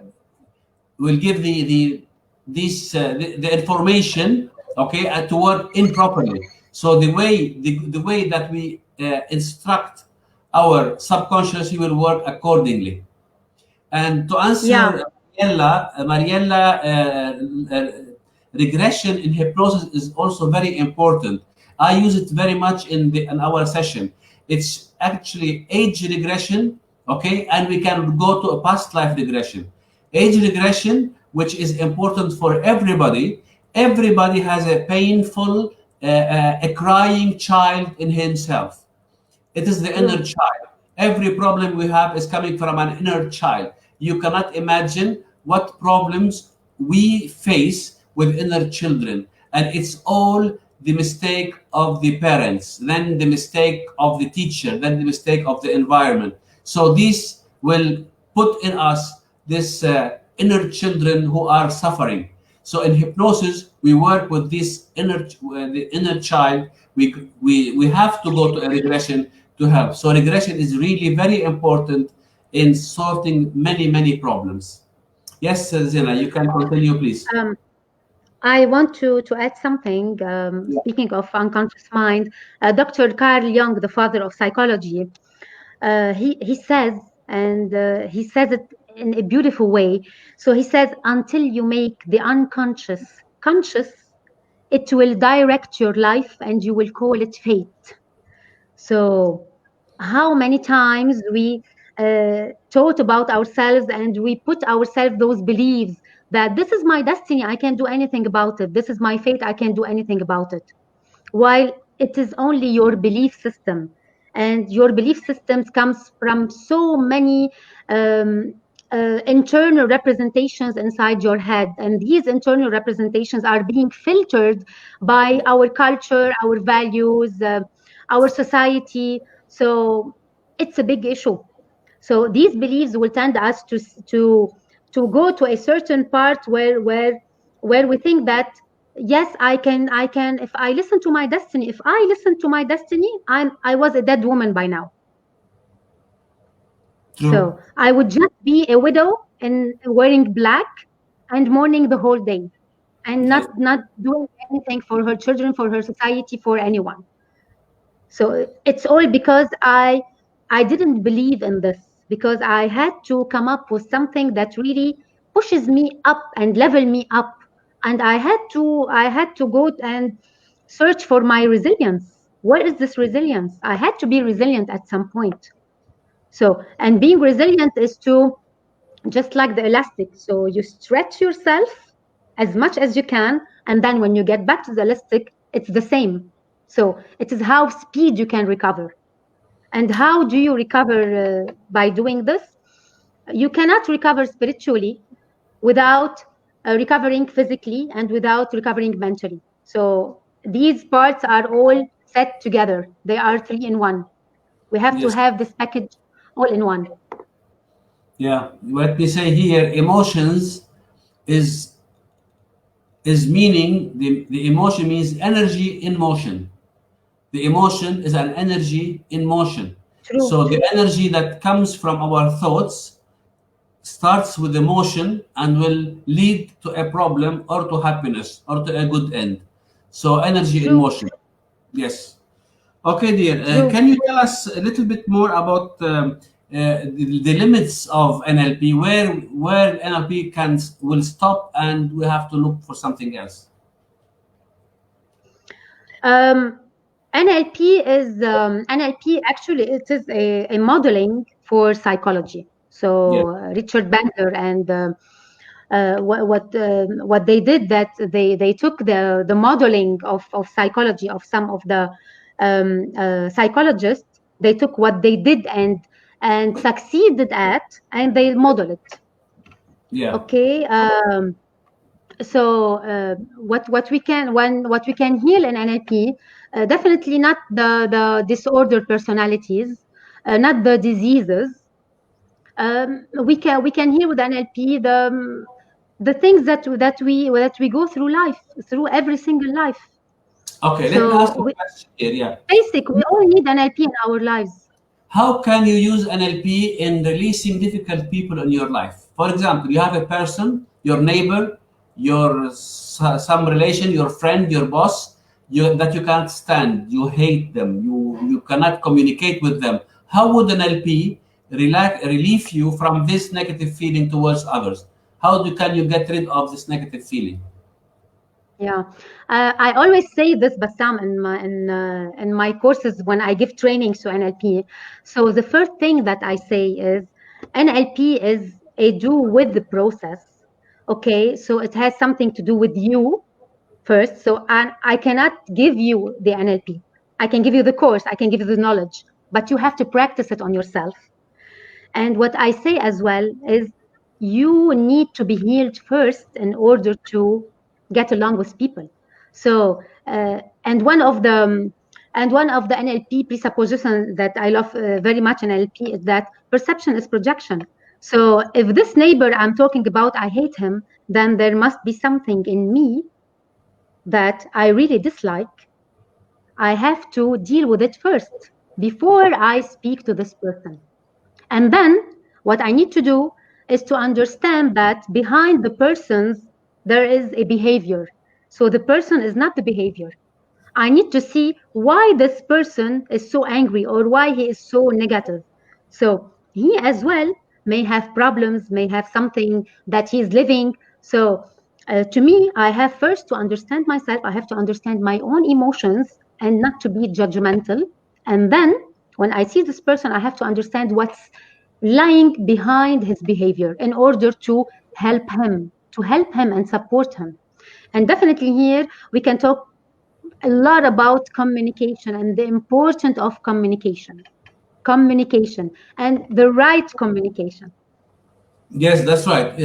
this the information, okay, to work improperly. So the way that we instruct our subconscious, he will work accordingly. And to Yeah. answer Mariella, regression in hypnosis is also very important. I use it very much in our session. It's actually age regression, okay, and we can go to a past life regression. Age regression, which is important for everybody. Everybody has a painful, a crying child in himself. It is the inner True. child. Every problem we have is coming from an inner child. You cannot imagine what problems we face with inner children. And it's all the mistake of the parents, then the mistake of the teacher, then the mistake of the environment. So this will put in us this inner children who are suffering. So in hypnosis, we work with this the inner child. We have to go to a regression to help. So regression is really very important in sorting many problems. Yes, Zina, you can continue, please. Um, I want to add something. Speaking of unconscious mind, Dr. Carl Jung, the father of psychology, he says, and he says it in a beautiful way. So he says, until you make the unconscious conscious, it will direct your life, and you will call it fate. So how many times we thought about ourselves, and we put ourselves those beliefs that this is my destiny, I can't do anything about it. This is my fate, I can't do anything about it. While it is only your belief system. and your belief systems comes from so many um, internal representations inside your head, and these internal representations are being filtered by our culture, our values, our society. So it's a big issue. So these beliefs will tend us to go to a certain part where we think that yes, I can, if I listen to my destiny, if I listen to my destiny, I was a dead woman by now. True. So I would just be a widow and wearing black and mourning the whole day, and Yes. not doing anything for her children, for her society, for anyone. So it's all because I didn't believe in this, because I had to come up with something that really pushes me up and level me up, and I had to go and search for my resilience. What is this resilience? I had to be resilient at some point. So, and being resilient is to, just like the elastic, so you stretch yourself as much as you can, and then when you get back to the elastic, it's the same. So it is how speed you can recover. And how do you recover by doing this? You cannot recover spiritually without recovering physically and without recovering mentally. So these parts are all set together. They are three in one. We have to Yes. have this package all in one. Yeah. Let me say here, emotions is meaning, the emotion means energy in motion. The emotion is an energy in motion. True. So the energy that comes from our thoughts starts with emotion and will lead to a problem or to happiness or to a good end. So energy in True. motion. Yes. Okay, dear. True. Can you tell us a little bit more about the limits of NLP? Where NLP will stop and we have to look for something else? Um, NLP actually, it is a modeling for psychology. Yes. So Richard Bandler and what they did, that they took the modeling of psychology of some of the psychologists. They took what they did and succeeded at, and they model it. Yeah. Okay. So what we can heal in NLP, definitely not the disordered personalities, not the diseases. We can heal with NLP the things that we go through life, through every single life. Okay, let me ask So you a question here. Yeah. we all need NLP in our lives. How can you use NLP in releasing difficult people in your life? For example, you have a person, your neighbor, some relation, your friend, your boss, that you can't stand, you hate them, you cannot communicate with them. How would NLP relieve you from this negative feeling towards others? Can you get rid of this negative feeling? Yeah, I always say this, Bassam, in my courses when I give trainings to NLP. So the first thing that I say is NLP is a do with the process. Okay, so it has something to do with you first. So I cannot give you the NLP. I can give you the course, I can give you the knowledge, but you have to practice it on yourself. And what I say as well is you need to be healed first in order to get along with people. So, and one of the NLP presuppositions that I love very much in NLP is that perception is projection. So, if this neighbor I'm talking about, I hate him, then there must be something in me that I really dislike. I have to deal with it first before I speak to this person. And then what I need to do is to understand that behind the persons, there is a behavior. So the person is not the behavior. I need to see why this person is so angry or why he is so negative. So he as well may have problems, may have something that he's living. So to me, I have first to understand myself. I have to understand my own emotions and not to be judgmental. And then when I see this person, I have to understand what's lying behind his behavior in order to help him and support him. And definitely here we can talk a lot about communication and the importance of communication and the right communication. Yes, that's right.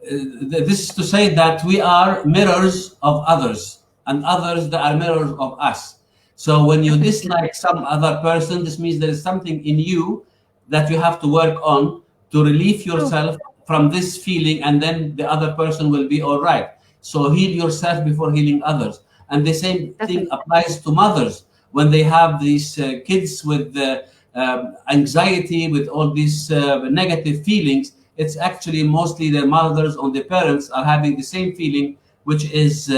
This is to say that we are mirrors of others, and others that are mirrors of us. So when you Definitely. dislike some other person, this means there is something in you that you have to work on to relieve True. yourself from this feeling, and then the other person will be all right. So heal yourself before healing others. And the same thing Definitely. applies to mothers when they have these kids with anxiety, with all these negative feelings. It's actually mostly the mothers or the parents are having the same feeling, which is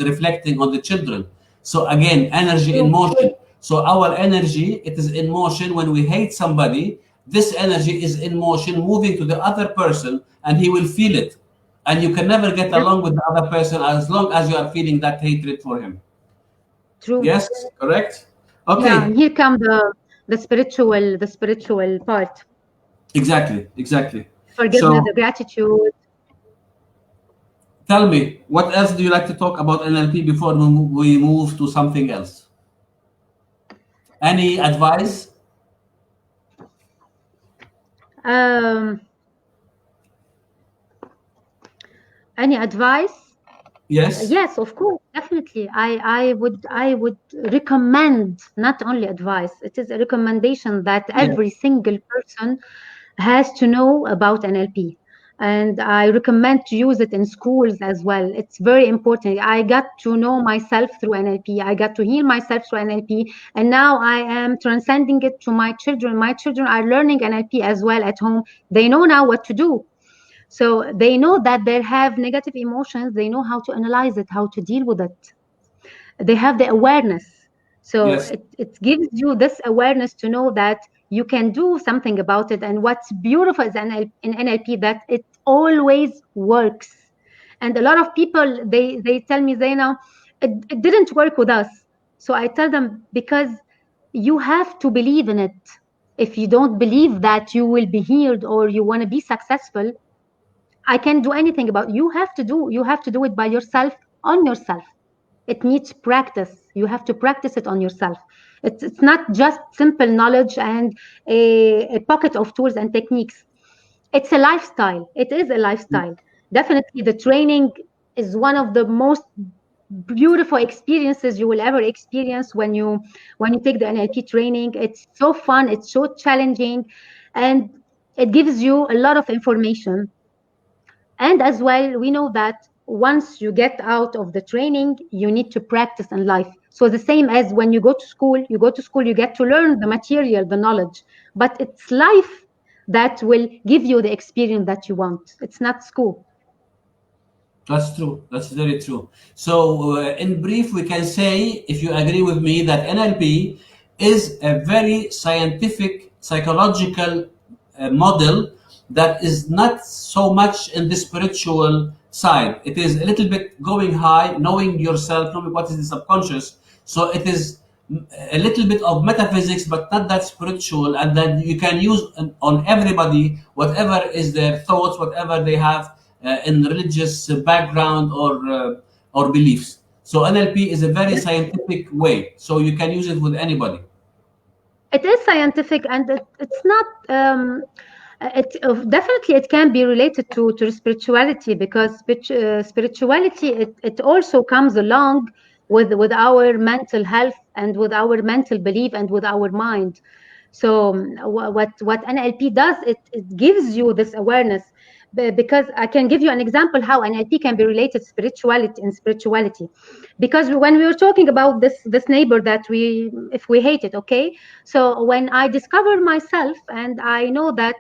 reflecting on the children. So again, energy in True. motion. So our energy, it is in motion when we hate somebody. This energy is in motion, moving to the other person, and he will feel it. And you can never get along with Definitely. the other person as long as you are feeling that hatred for him. True. Yes, correct. Yeah, and Okay, here come the spiritual part. exactly, exactly. Forgiveness, So the gratitude. tell me, what else do you like to talk about NLP before we move to something else? Any advice? Um, any advice? Yes. Yes, of course, definitely. I would recommend, not only advice, it is a recommendation that every Yes. single person has to know about NLP. And I recommend to use it in schools as well. It's very important. I got to know myself through NLP. I got to heal myself through NLP. And now I am transcending it to my children. My children are learning NLP as well at home. They know now what to do. So they know that they have negative emotions. They know how to analyze it, how to deal with it. They have the awareness. So Yes. it gives you this awareness to know that you can do something about it. And what's beautiful is in NLP that it always works. And a lot of people, they tell me, Zaina, it didn't work with us. So I tell them, because you have to believe in it. If you don't believe that you will be healed or you want to be successful, I can't do anything about it. You have to do it by yourself, on yourself. It needs practice. You have to practice it on yourself. It's not just simple knowledge and a pocket of tools and techniques. It's a lifestyle. It is a lifestyle. Definitely the training is one of the most beautiful experiences you will ever experience when you take the NLP training. It's so fun, it's so challenging, and it gives you a lot of information. And as well, we know that once you get out of the training, you need to practice in life. So the same as when you go to school, you get to learn the material, the knowledge, but it's life that will give you the experience that you want. It's not school. That's true. That's very true. So, in brief, we can say, if you agree with me, that NLP is a very scientific, psychological model that is not so much in the spiritual side. It is a little bit going high, knowing yourself, knowing what is the subconscious. So, it is a little bit of metaphysics, but not that spiritual, and then you can use on everybody, whatever is their thoughts, whatever they have in religious background or beliefs. So NLP is a very Yes, scientific way, so you can use it with anybody. it is scientific, and it's not. Definitely it can be related to spirituality, because spirituality, it also comes along with our mental health and with our mental belief and with our mind. So what NLP does, it gives you this awareness. Because I can give you an example how NLP can be related to spirituality. Because when we were talking about this neighbor that we, if we hate it, okay. So when I discover myself and I know that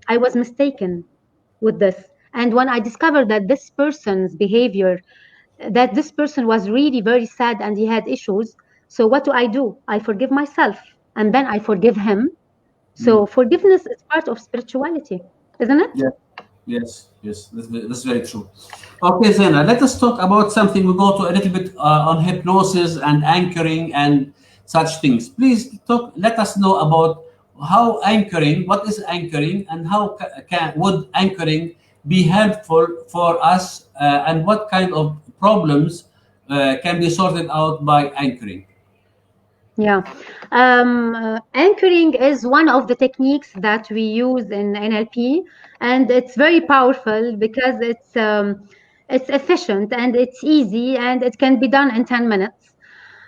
I was mistaken with this, and when I discovered that this person's behavior, that this person was really very sad and he had issues, so what do? I forgive myself, and then I forgive him. So Mm. forgiveness is part of spirituality, isn't it? Yeah. Yes, yes, that's very true. Okay, Zena, let us talk about something. We go to a little bit on hypnosis and anchoring and such things. Please talk. Let us know about how anchoring. What is anchoring, and how would anchoring be helpful for us, and what kind of problems can be sorted out by anchoring. Yeah. Anchoring is one of the techniques that we use in NLP, and it's very powerful because it's efficient and it's easy and it can be done in 10 minutes.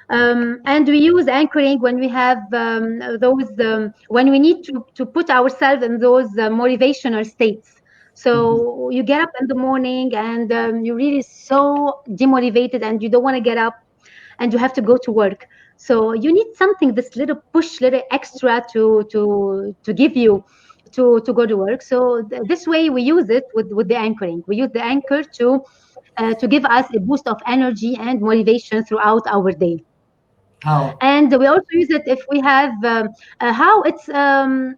And we use anchoring when we have when we need to put ourselves in those motivational states. So you get up in the morning and you're really so demotivated and you don't want to get up and you have to go to work. So you need something, this little push, little extra to give you to go to work. So this way we use it with the anchoring. We use the anchor to give us a boost of energy and motivation throughout our day. How? And we also use it if we have how it's a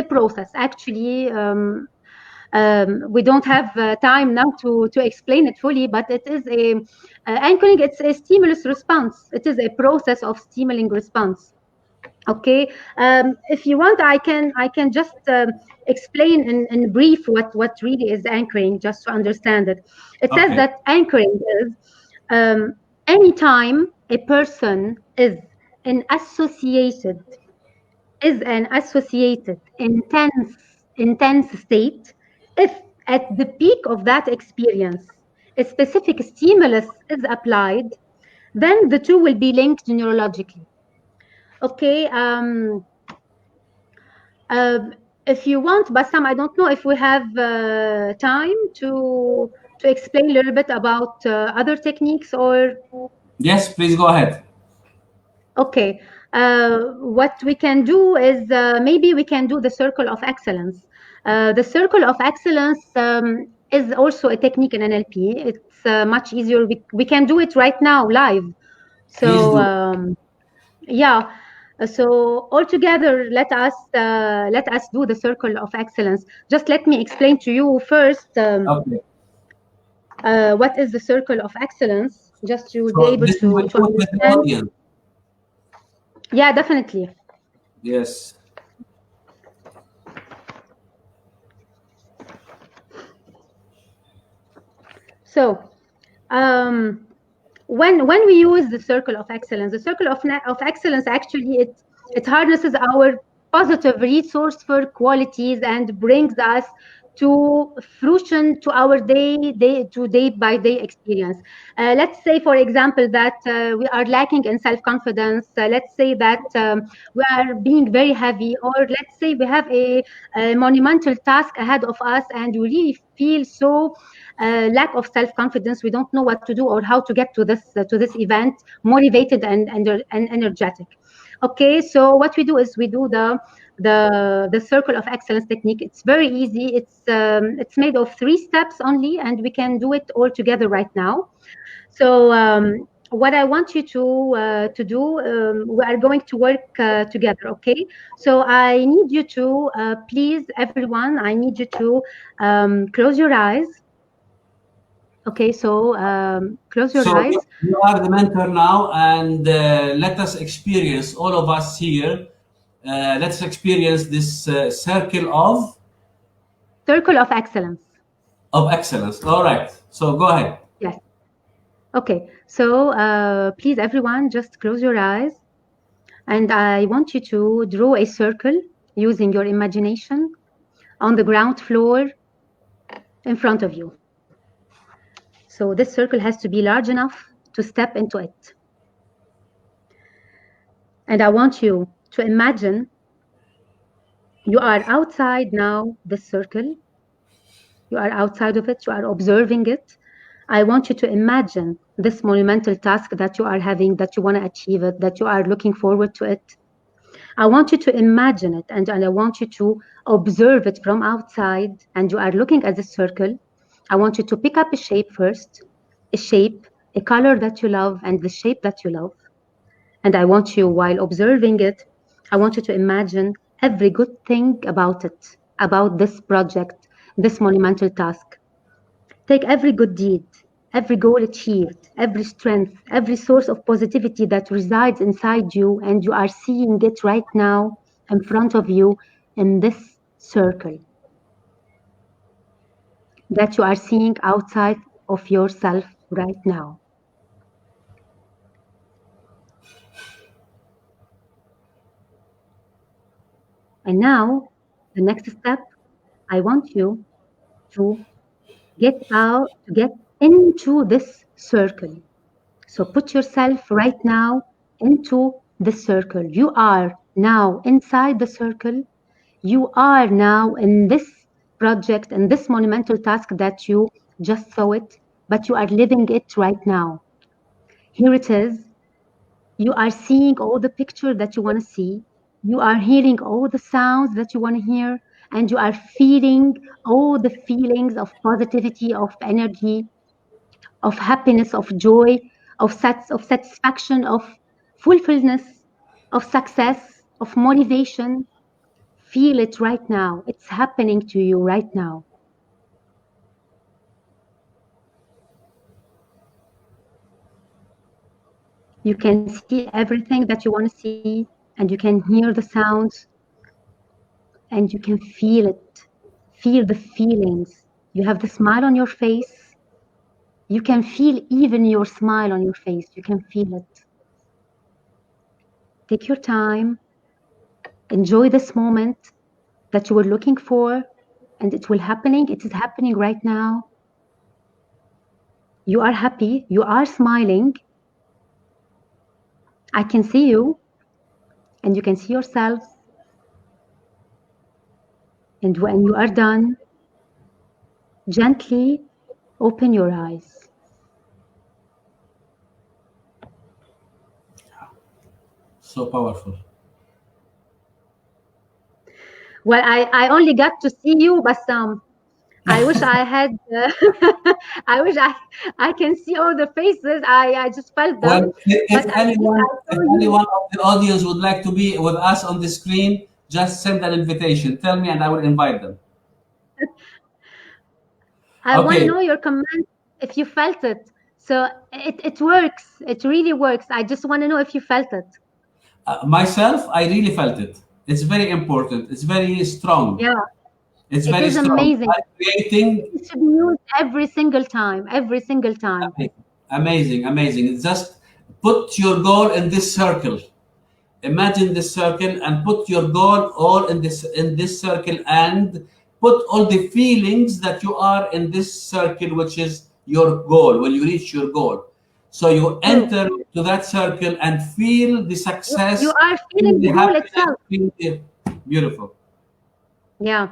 process actually. We don't have time now to explain it fully, but it is a anchoring. It's a stimulus response. It is a process of stimulating response. Okay, if you want, I can just explain in brief what really is anchoring, just to understand it. It says Okay. that anchoring is anytime a person associated is an associated intense state, if at the peak of that experience a specific stimulus is applied, then the two will be linked neurologically. Okay. uh, if you want, Bassam, I don't know if we have time to explain a little bit about other techniques or. Yes, please go ahead. Okay. What we can do is maybe we can do the circle of excellence. The circle of excellence is also a technique in NLP. It's much easier. We can do it right now live. Please So do. yeah. So all together, let us do the circle of excellence. Just let me explain to you first Okay. what is the circle of excellence. Just you will be So able this will to work with the understand. audience. Yeah, definitely. Yes. So um, when we use the circle of excellence, the circle of excellence actually it harnesses our positive resource for qualities and brings us to fruition to our day by day experience. Let's say, for example, that we are lacking in self confidence. Let's say that we are being very heavy, or let's say we have a monumental task ahead of us, and we really feel so lack of self-confidence. We don't know what to do or how to get to this event motivated and energetic. Okay, so what we do is we do the circle of excellence technique. It's very easy. It's made of 3 steps only, and we can do it all together right now. So what I want you to do, we are going to work together. Okay, so I need you to please, everyone, I need you to close your eyes. Okay, so close your So eyes. you are the mentor now, and let us experience, all of us here, let's experience this circle Circle of excellence. of excellence. All right. So go ahead. Yes. Okay, so please, everyone, just close your eyes. And I want you to draw a circle using your imagination on the ground floor in front of you. So this circle has to be large enough to step into it. And I want you to imagine you are outside now, this circle. You are outside of it, you are observing it. I want you to imagine this monumental task that you are having, that you want to achieve it, that you are looking forward to it. I want you to imagine it, and I want you to observe it from outside, and you are looking at the circle. I want you to pick up a shape first, a shape, a color that you love, and the shape that you love. And I want you, while observing it, I want you to imagine every good thing about it, about this project, this monumental task. Take every good deed, every goal achieved, every strength, every source of positivity that resides inside you, and you are seeing it right now in front of you in this circle that you are seeing outside of yourself. right now. And now, the next step, I want you to get into this circle. So put yourself right now into this circle. You are now inside the circle. You are now in this project and this monumental task that you just saw it, but you are living it right now. Here it is. You are seeing all the picture that you want to see. You are hearing all the sounds that you want to hear, and you are feeling all the feelings of positivity, of energy, of happiness, of joy, of satisfaction, of fulfillment, of success, of motivation. Feel it right now. It's happening to you right now. You can see everything that you want to see, and you can hear the sounds, and you can feel it. Feel the feelings. You have the smile on your face. You can feel even your smile on your face. You can feel it. Take your time. Enjoy this moment that you were looking for, and it will happening. It is happening right now. You are happy. You are smiling. I can see you, and you can see yourself. And when you are done, gently open your eyes. So powerful. Well, I only got to see you, Bassam. I wish I had. I wish I can see all the faces. I just felt Well, them, but I wish I if saw you. anyone of the audience would like to be with us on the screen, just send an invitation. Tell me, and I will invite them. I want to Okay. know your comment if you felt it. So it works. It really works. I just want to know if you felt it. Myself, I really felt it. It's very important. It's very strong. Yeah, It's it very is strong. amazing. I'm creating It should be used every single time. Every single time. amazing, amazing. Just put your goal in this circle. Imagine this circle and put your goal all in this circle and put all the feelings that you are in this circle, which is your goal when you reach your goal. So you True. enter to that circle and feel the You success, are feel feeling the the goal happiness, itself. feel the beautiful. Yeah.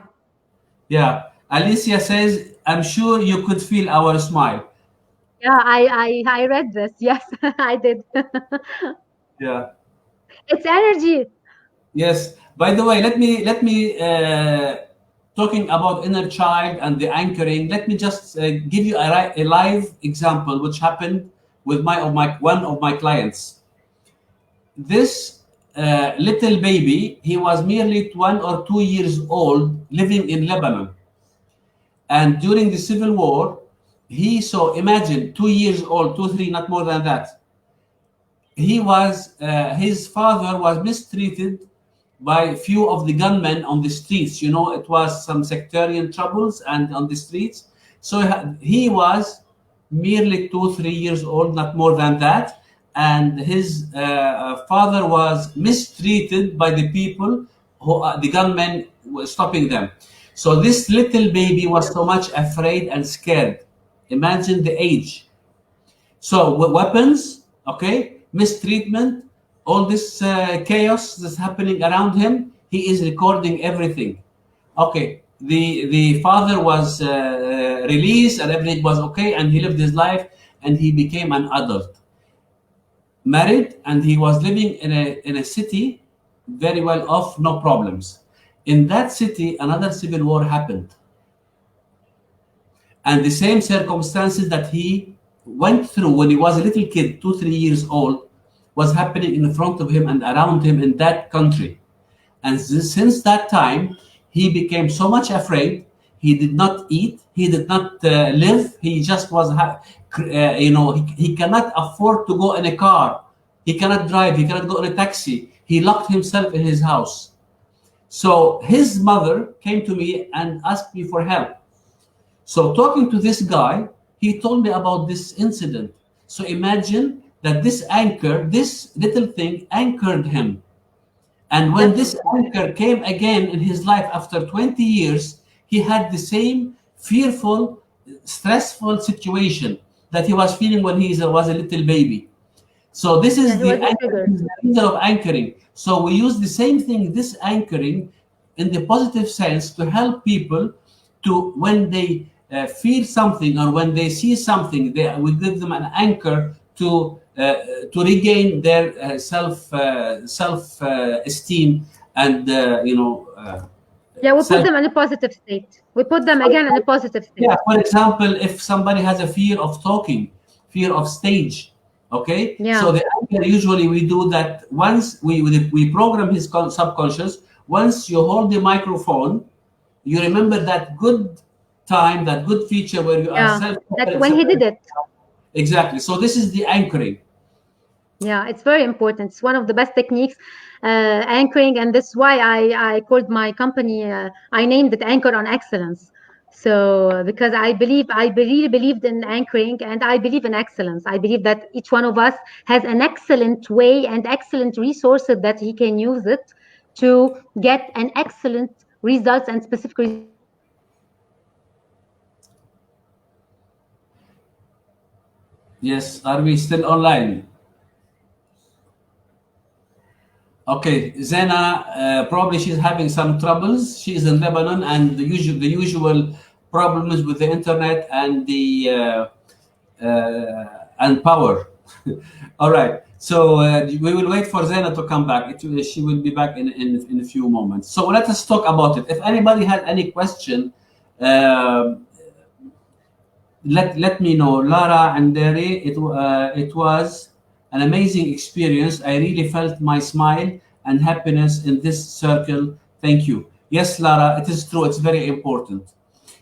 Yeah. Alicia says, I'm sure you could feel our smile. Yeah, I read this. Yes, I did. Yeah. It's energy. Yes. By the way, let me talking about inner child and the anchoring. Let me just give you a live example which happened with my one of my clients. This little baby, he was merely 1 or 2 years old, living in Lebanon, and during the civil war, he saw. Imagine 2 years old, 2, 3, not more than that. His father was mistreated by few of the gunmen on the streets. You know, it was some sectarian troubles and on the streets. So he was merely 2, 3 years old, not more than that. And his father was mistreated by the people who the gunmen were stopping them. So this little baby was so much afraid and scared. Imagine the age. So weapons, okay, mistreatment, all this chaos that's happening around him, he is recording everything. Okay, the father was released and everything was okay, and he lived his life and he became an adult, married, and he was living in a city, very well off, no problems. In that city, another civil war happened, and the same circumstances that he went through when he was a little kid, 2, 3 years old, was happening in front of him and around him in that country. And since that time, he became so much afraid. He did not eat. He did not live. He just was, he cannot afford to go in a car. He cannot drive. He cannot go in a taxi. He locked himself in his house. So his mother came to me and asked me for help. So talking to this guy, he told me about this incident. So imagine that this anchor, this little thing anchored him. And when this Definitely. anchor came again in his life after 20 years, he had the same fearful, stressful situation that he was feeling when he was a little baby. So this Yeah, is he the was triggered. reason of anchoring. So we use the same thing, this anchoring, in the positive sense to help people to when they feel something or when they see something, we give them an anchor to regain their self esteem and Yeah, we put self. them in a positive state. We put them again in a positive state. Yeah, for example, if somebody has a fear of talking, fear of stage, okay, so Yeah. the anchor usually we do that once we program his subconscious. Once you hold the microphone, you remember that good time, that good feature where you are Yeah. That when he did it. exactly. So this is the anchoring. Yeah, it's very important. It's one of the best techniques, anchoring, and this is why I called my company. I named it Anchor on Excellence. So because really believed in anchoring, and I believe in excellence. I believe that each one of us has an excellent way and excellent resources that he can use it to get an excellent results and specific results in his life. Yes, are we still online? Okay, Zena, probably she's having some troubles. She is in Lebanon, and the usual problems with the internet and the and power. All right, so we will wait for Zena to come back. She will be back in a few moments. So let us talk about it. If anybody had any question, uh, let me know. Lara and Dere, it was an amazing experience. I really felt my smile and happiness in this circle. Thank you. Yes, Lara, it is true. It's very important.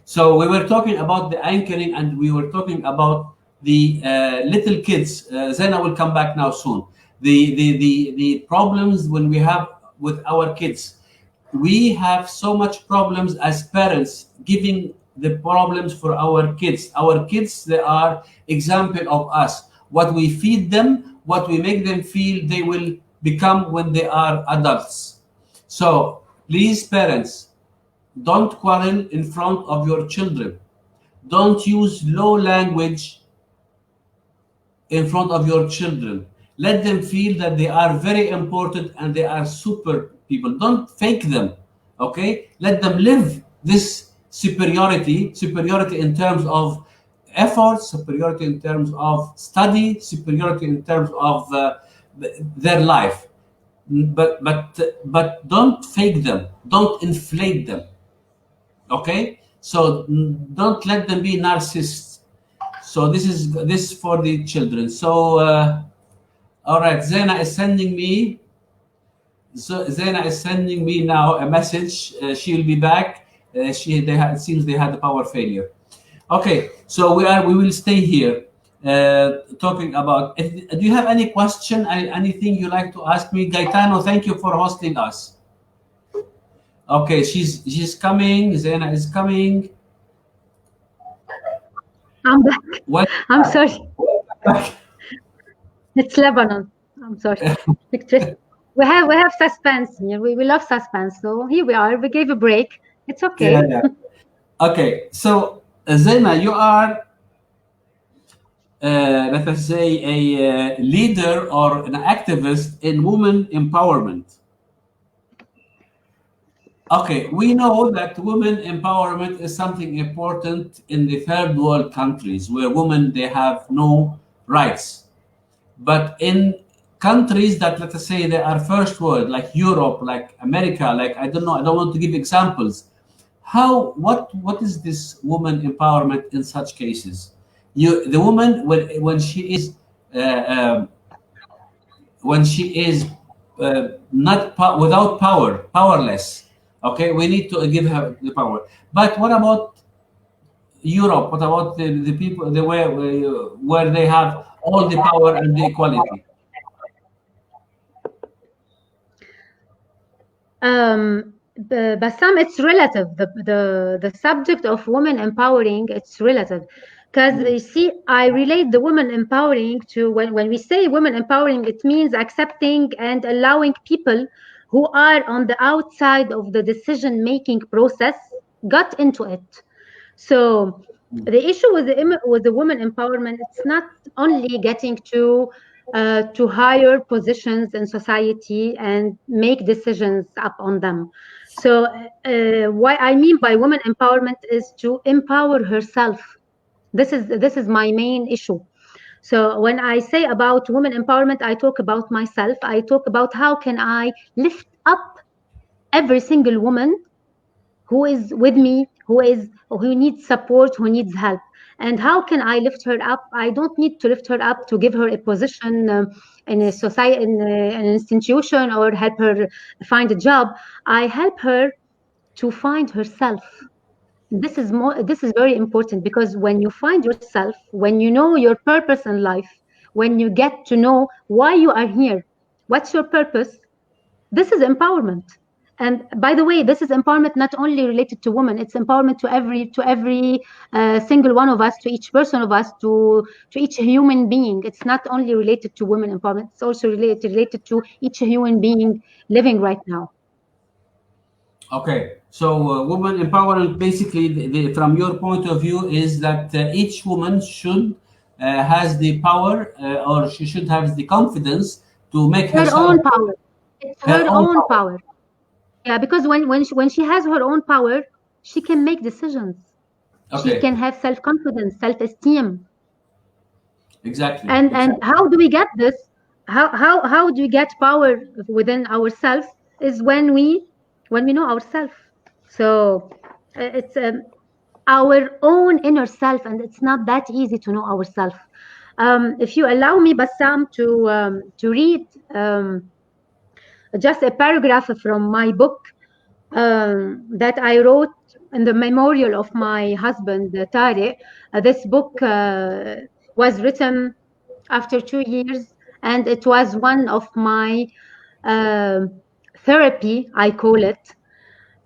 So we were talking about the anchoring, and we were talking about the little kids. Zena will come back now soon. The problems when we have with our kids, we have so much problems as parents giving the problems for our kids. Our kids, they are example of us. What we feed them, what we make them feel, they will become when they are adults. So please, parents, don't quarrel in front of your children. Don't use low language in front of your children. Let them feel that they are very important and they are super people. Don't fake them. Okay? Let them live this superiority in terms of effort, superiority in terms of study, superiority in terms of their life. But don't fake them. Don't inflate them. Okay? So don't let them be narcissists. So this is for the children. So all right, Zena is sending me now a message. She will be back. It seems they had a power failure. Okay, so we will stay here talking about. Do you have any question? Anything you like to ask me, Gaetano? Thank you for hosting us. Okay, she's coming. Zena is coming. I'm back. What? I'm sorry. It's Lebanon. I'm sorry. Electricity. We have suspense here. We love suspense. So here we are. We gave a break. It's Yeah, okay. yeah. Okay, so Zena, you are let us say a leader or an activist in women empowerment. Okay, we know that women empowerment is something important in the third world countries where women they have no rights. But in countries that let us say they are first world, like Europe, like America, like I don't know, I don't want to give examples. What is this woman empowerment in such cases? The woman when uh, um, she is not without powerless. Okay, we need to give her the power. But what about Europe? What about the people the where they have all the power and the equality? Bassam, it's relative. The subject of women empowering, it's relative, Because Mm, you see, I relate the women empowering to when we say women empowering, it means accepting and allowing people who are on the outside of the decision making process got into it. So mm. the issue with with the women empowerment, it's not only getting to higher positions in society and make decisions up on them. So what I mean by women empowerment is to empower herself. This is my main issue. So when I say about women empowerment, I talk about myself. I talk about how can I lift up every single woman who is with me, who needs support, who needs help. And how can I lift her up? I don't need to lift her up to give her a position in a society, in an institution, or help her find a job. I help her to find herself. This is very important, because when you find yourself, when you know your purpose in life, when you get to know why you are here, what's your purpose, this is empowerment. And by the way, this is empowerment not only related to women, it's empowerment to every single one of us, to each person of us, to each human being. It's not only related to women empowerment, it's also related to each human being living right now. Okay, so woman empowerment basically, from your point of view, is that each woman should has the power, or she should have the confidence to make Her herself own power. It's her her own own power. power. Yeah, because when she has her own power, she can make decisions. She Okay, can have self-confidence, self-esteem. exactly, And exactly. how do we get this? How do we get power within ourselves? Is when we know ourselves. So it's our own inner self, and it's not that easy to know ourselves. If you allow me, Bassam, to read just a paragraph from my book that I wrote in the memorial of my husband, Tariq. This book was written after 2 years, and it was one of my um therapy, I call it,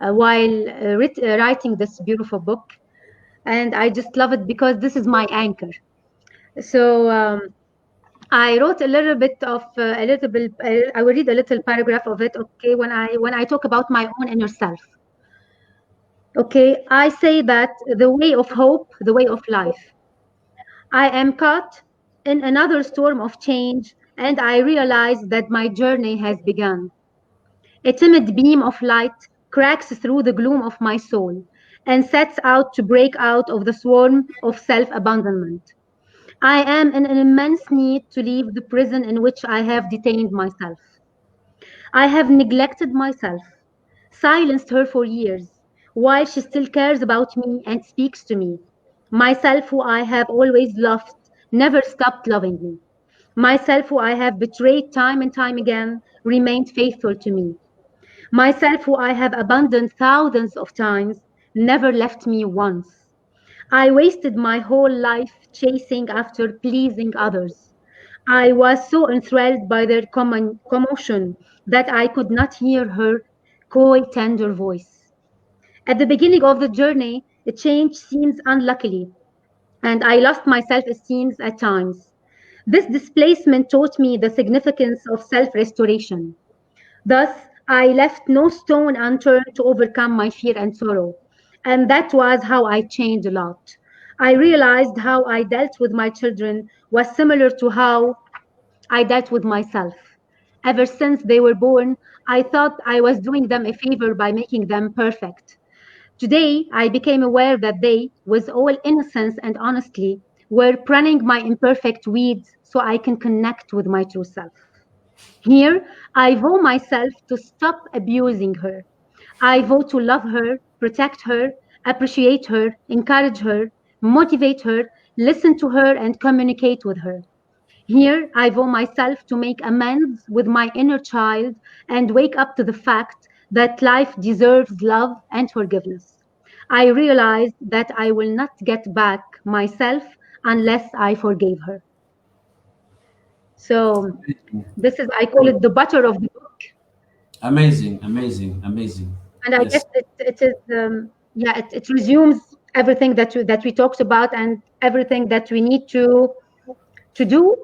while writing this beautiful book. And I just love it because this is my anchor. So I wrote a little bit. I will read a little paragraph of it. Okay, when I talk about my own inner self. Okay, I say that the way of hope, the way of life. I am caught in another storm of change, and I realize that my journey has begun. A timid beam of light cracks through the gloom of my soul and sets out to break out of the swarm of self abandonment. I am in an immense need to leave the prison in which I have detained myself. I have neglected myself, silenced her for years, while she still cares about me and speaks to me. Myself, who I have always loved, never stopped loving me. Myself, who I have betrayed time and time again, remained faithful to me. Myself, who I have abandoned thousands of times, never left me once. I wasted my whole life chasing after pleasing others. I was so enthralled by their commotion that I could not hear her coy, tender voice. At the beginning of the journey, the change seems unluckily, and I lost my self esteem at times. This displacement taught me the significance of self restoration. Thus, I left no stone unturned to overcome my fear and sorrow. And that was how I changed a lot. I realized how I dealt with my children was similar to how I dealt with myself. Ever since they were born, I thought I was doing them a favor by making them perfect. Today, I became aware that they, with all innocence and honesty, were pruning my imperfect weeds so I can connect with my true self. Here, I vow myself to stop abusing her. I vow to love her, protect her, appreciate her, encourage her, motivate her, listen to her, and communicate with her. Here, I vow myself to make amends with my inner child and wake up to the fact that life deserves love and forgiveness. I realized that I will not get back myself unless I forgave her. So, this is, I call it the butter of the book. Amazing, amazing, amazing. And I guess Yes. it is, yeah, it resumes. everything that we talked about, and everything that we need to do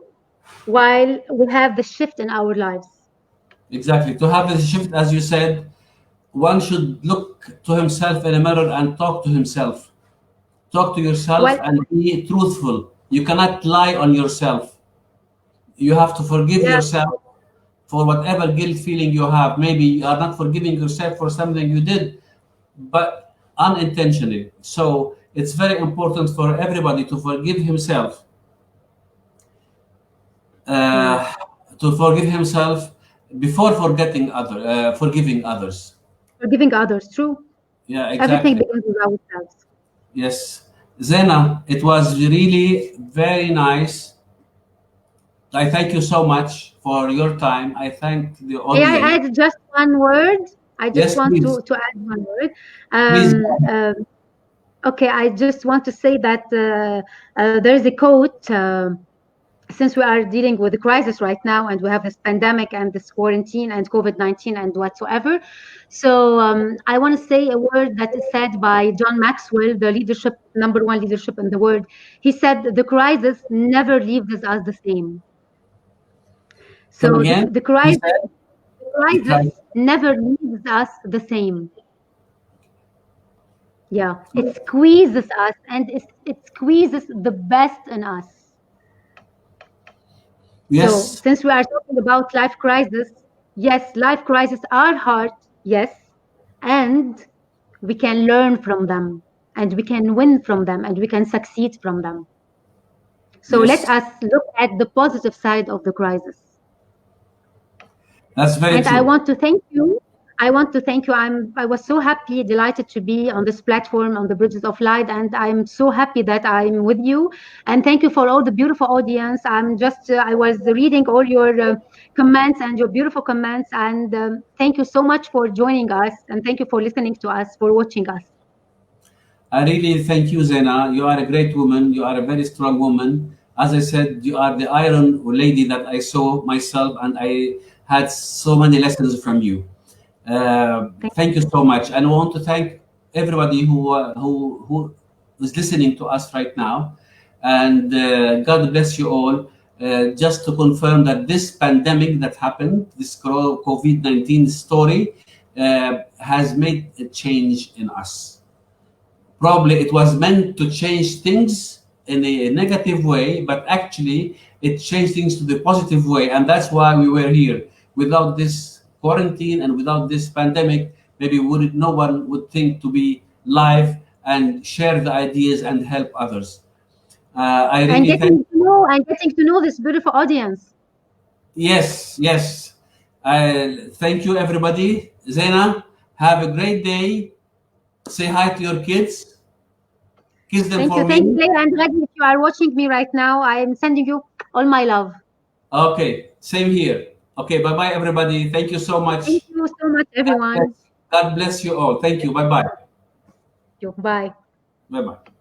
while we have the shift in our lives. Exactly. To have this shift, as you said, one should look to himself in a mirror and talk to himself. Talk to yourself Well, and be truthful. You cannot lie on yourself. You have to forgive yeah, yourself for whatever guilt feeling you have. Maybe you are not forgiving yourself for something you did, but unintentionally. So it's very important for everybody to forgive himself, yeah, uh, to forgive himself before forgiving others. forgiving others. True. Yeah, Everything exactly. begins with ourselves. Yes. Zena, it was really very nice. I thank you so much for your time. I thank the May I audience. add just one word? I just Yes, want please. to add one word. Please. Um, okay, I just want to say that there is a quote. Since we are dealing with a crisis right now, and we have this pandemic and this quarantine and COVID-19 and whatsoever, so I want to say a word that is said by John Maxwell, the leadership number one leadership in the world. He said, "The crisis never leaves us the same." Come So again. the He crisis, said, the he crisis tried. never leaves us the same. Yeah, it squeezes us, and it squeezes the best in us. So, Yes, since we are talking about life crisis, yes, life crises are hard, yes, and we can learn from them, and we can win from them, and we can succeed from them. So, let yes. us look at the positive side of the crisis. That's very And I true. want to thank you. I want to thank you. I was so happy, delighted to be on this platform on the Bridges of Light, and I'm so happy that I'm with you. And thank you for all the beautiful audience. I was reading all your comments and your beautiful comments, and thank you so much for joining us, and thank you for listening to us, for watching us. I really thank you, Zena. You are a great woman. You are a very strong woman. As I said, you are the iron lady that I saw myself, and I had so many lessons from you. Thank Thank you so much, and I want to thank everybody who is listening to us right now. And God bless you all. Just to confirm that this pandemic that happened, this COVID-19 story, has made a change in us. Probably it was meant to change things in a negative way, but actually it changed things to the positive way, and that's why we were here. Without this quarantine and without this pandemic, maybe no one would think to be live and share the ideas and help others. I And really thank. getting to know this beautiful audience. Yes, yes. Thank you, everybody. Zena, have a great day. Say hi to your kids. Kiss them for Thank you, me. Leila and Radi. If you are watching me right now, I am sending you all my love. Okay, same here. Okay, bye bye, everybody. Thank you so Thank much. you so much, God bless, everyone. God bless you all. Thank you. Bye bye. Bye. Bye bye.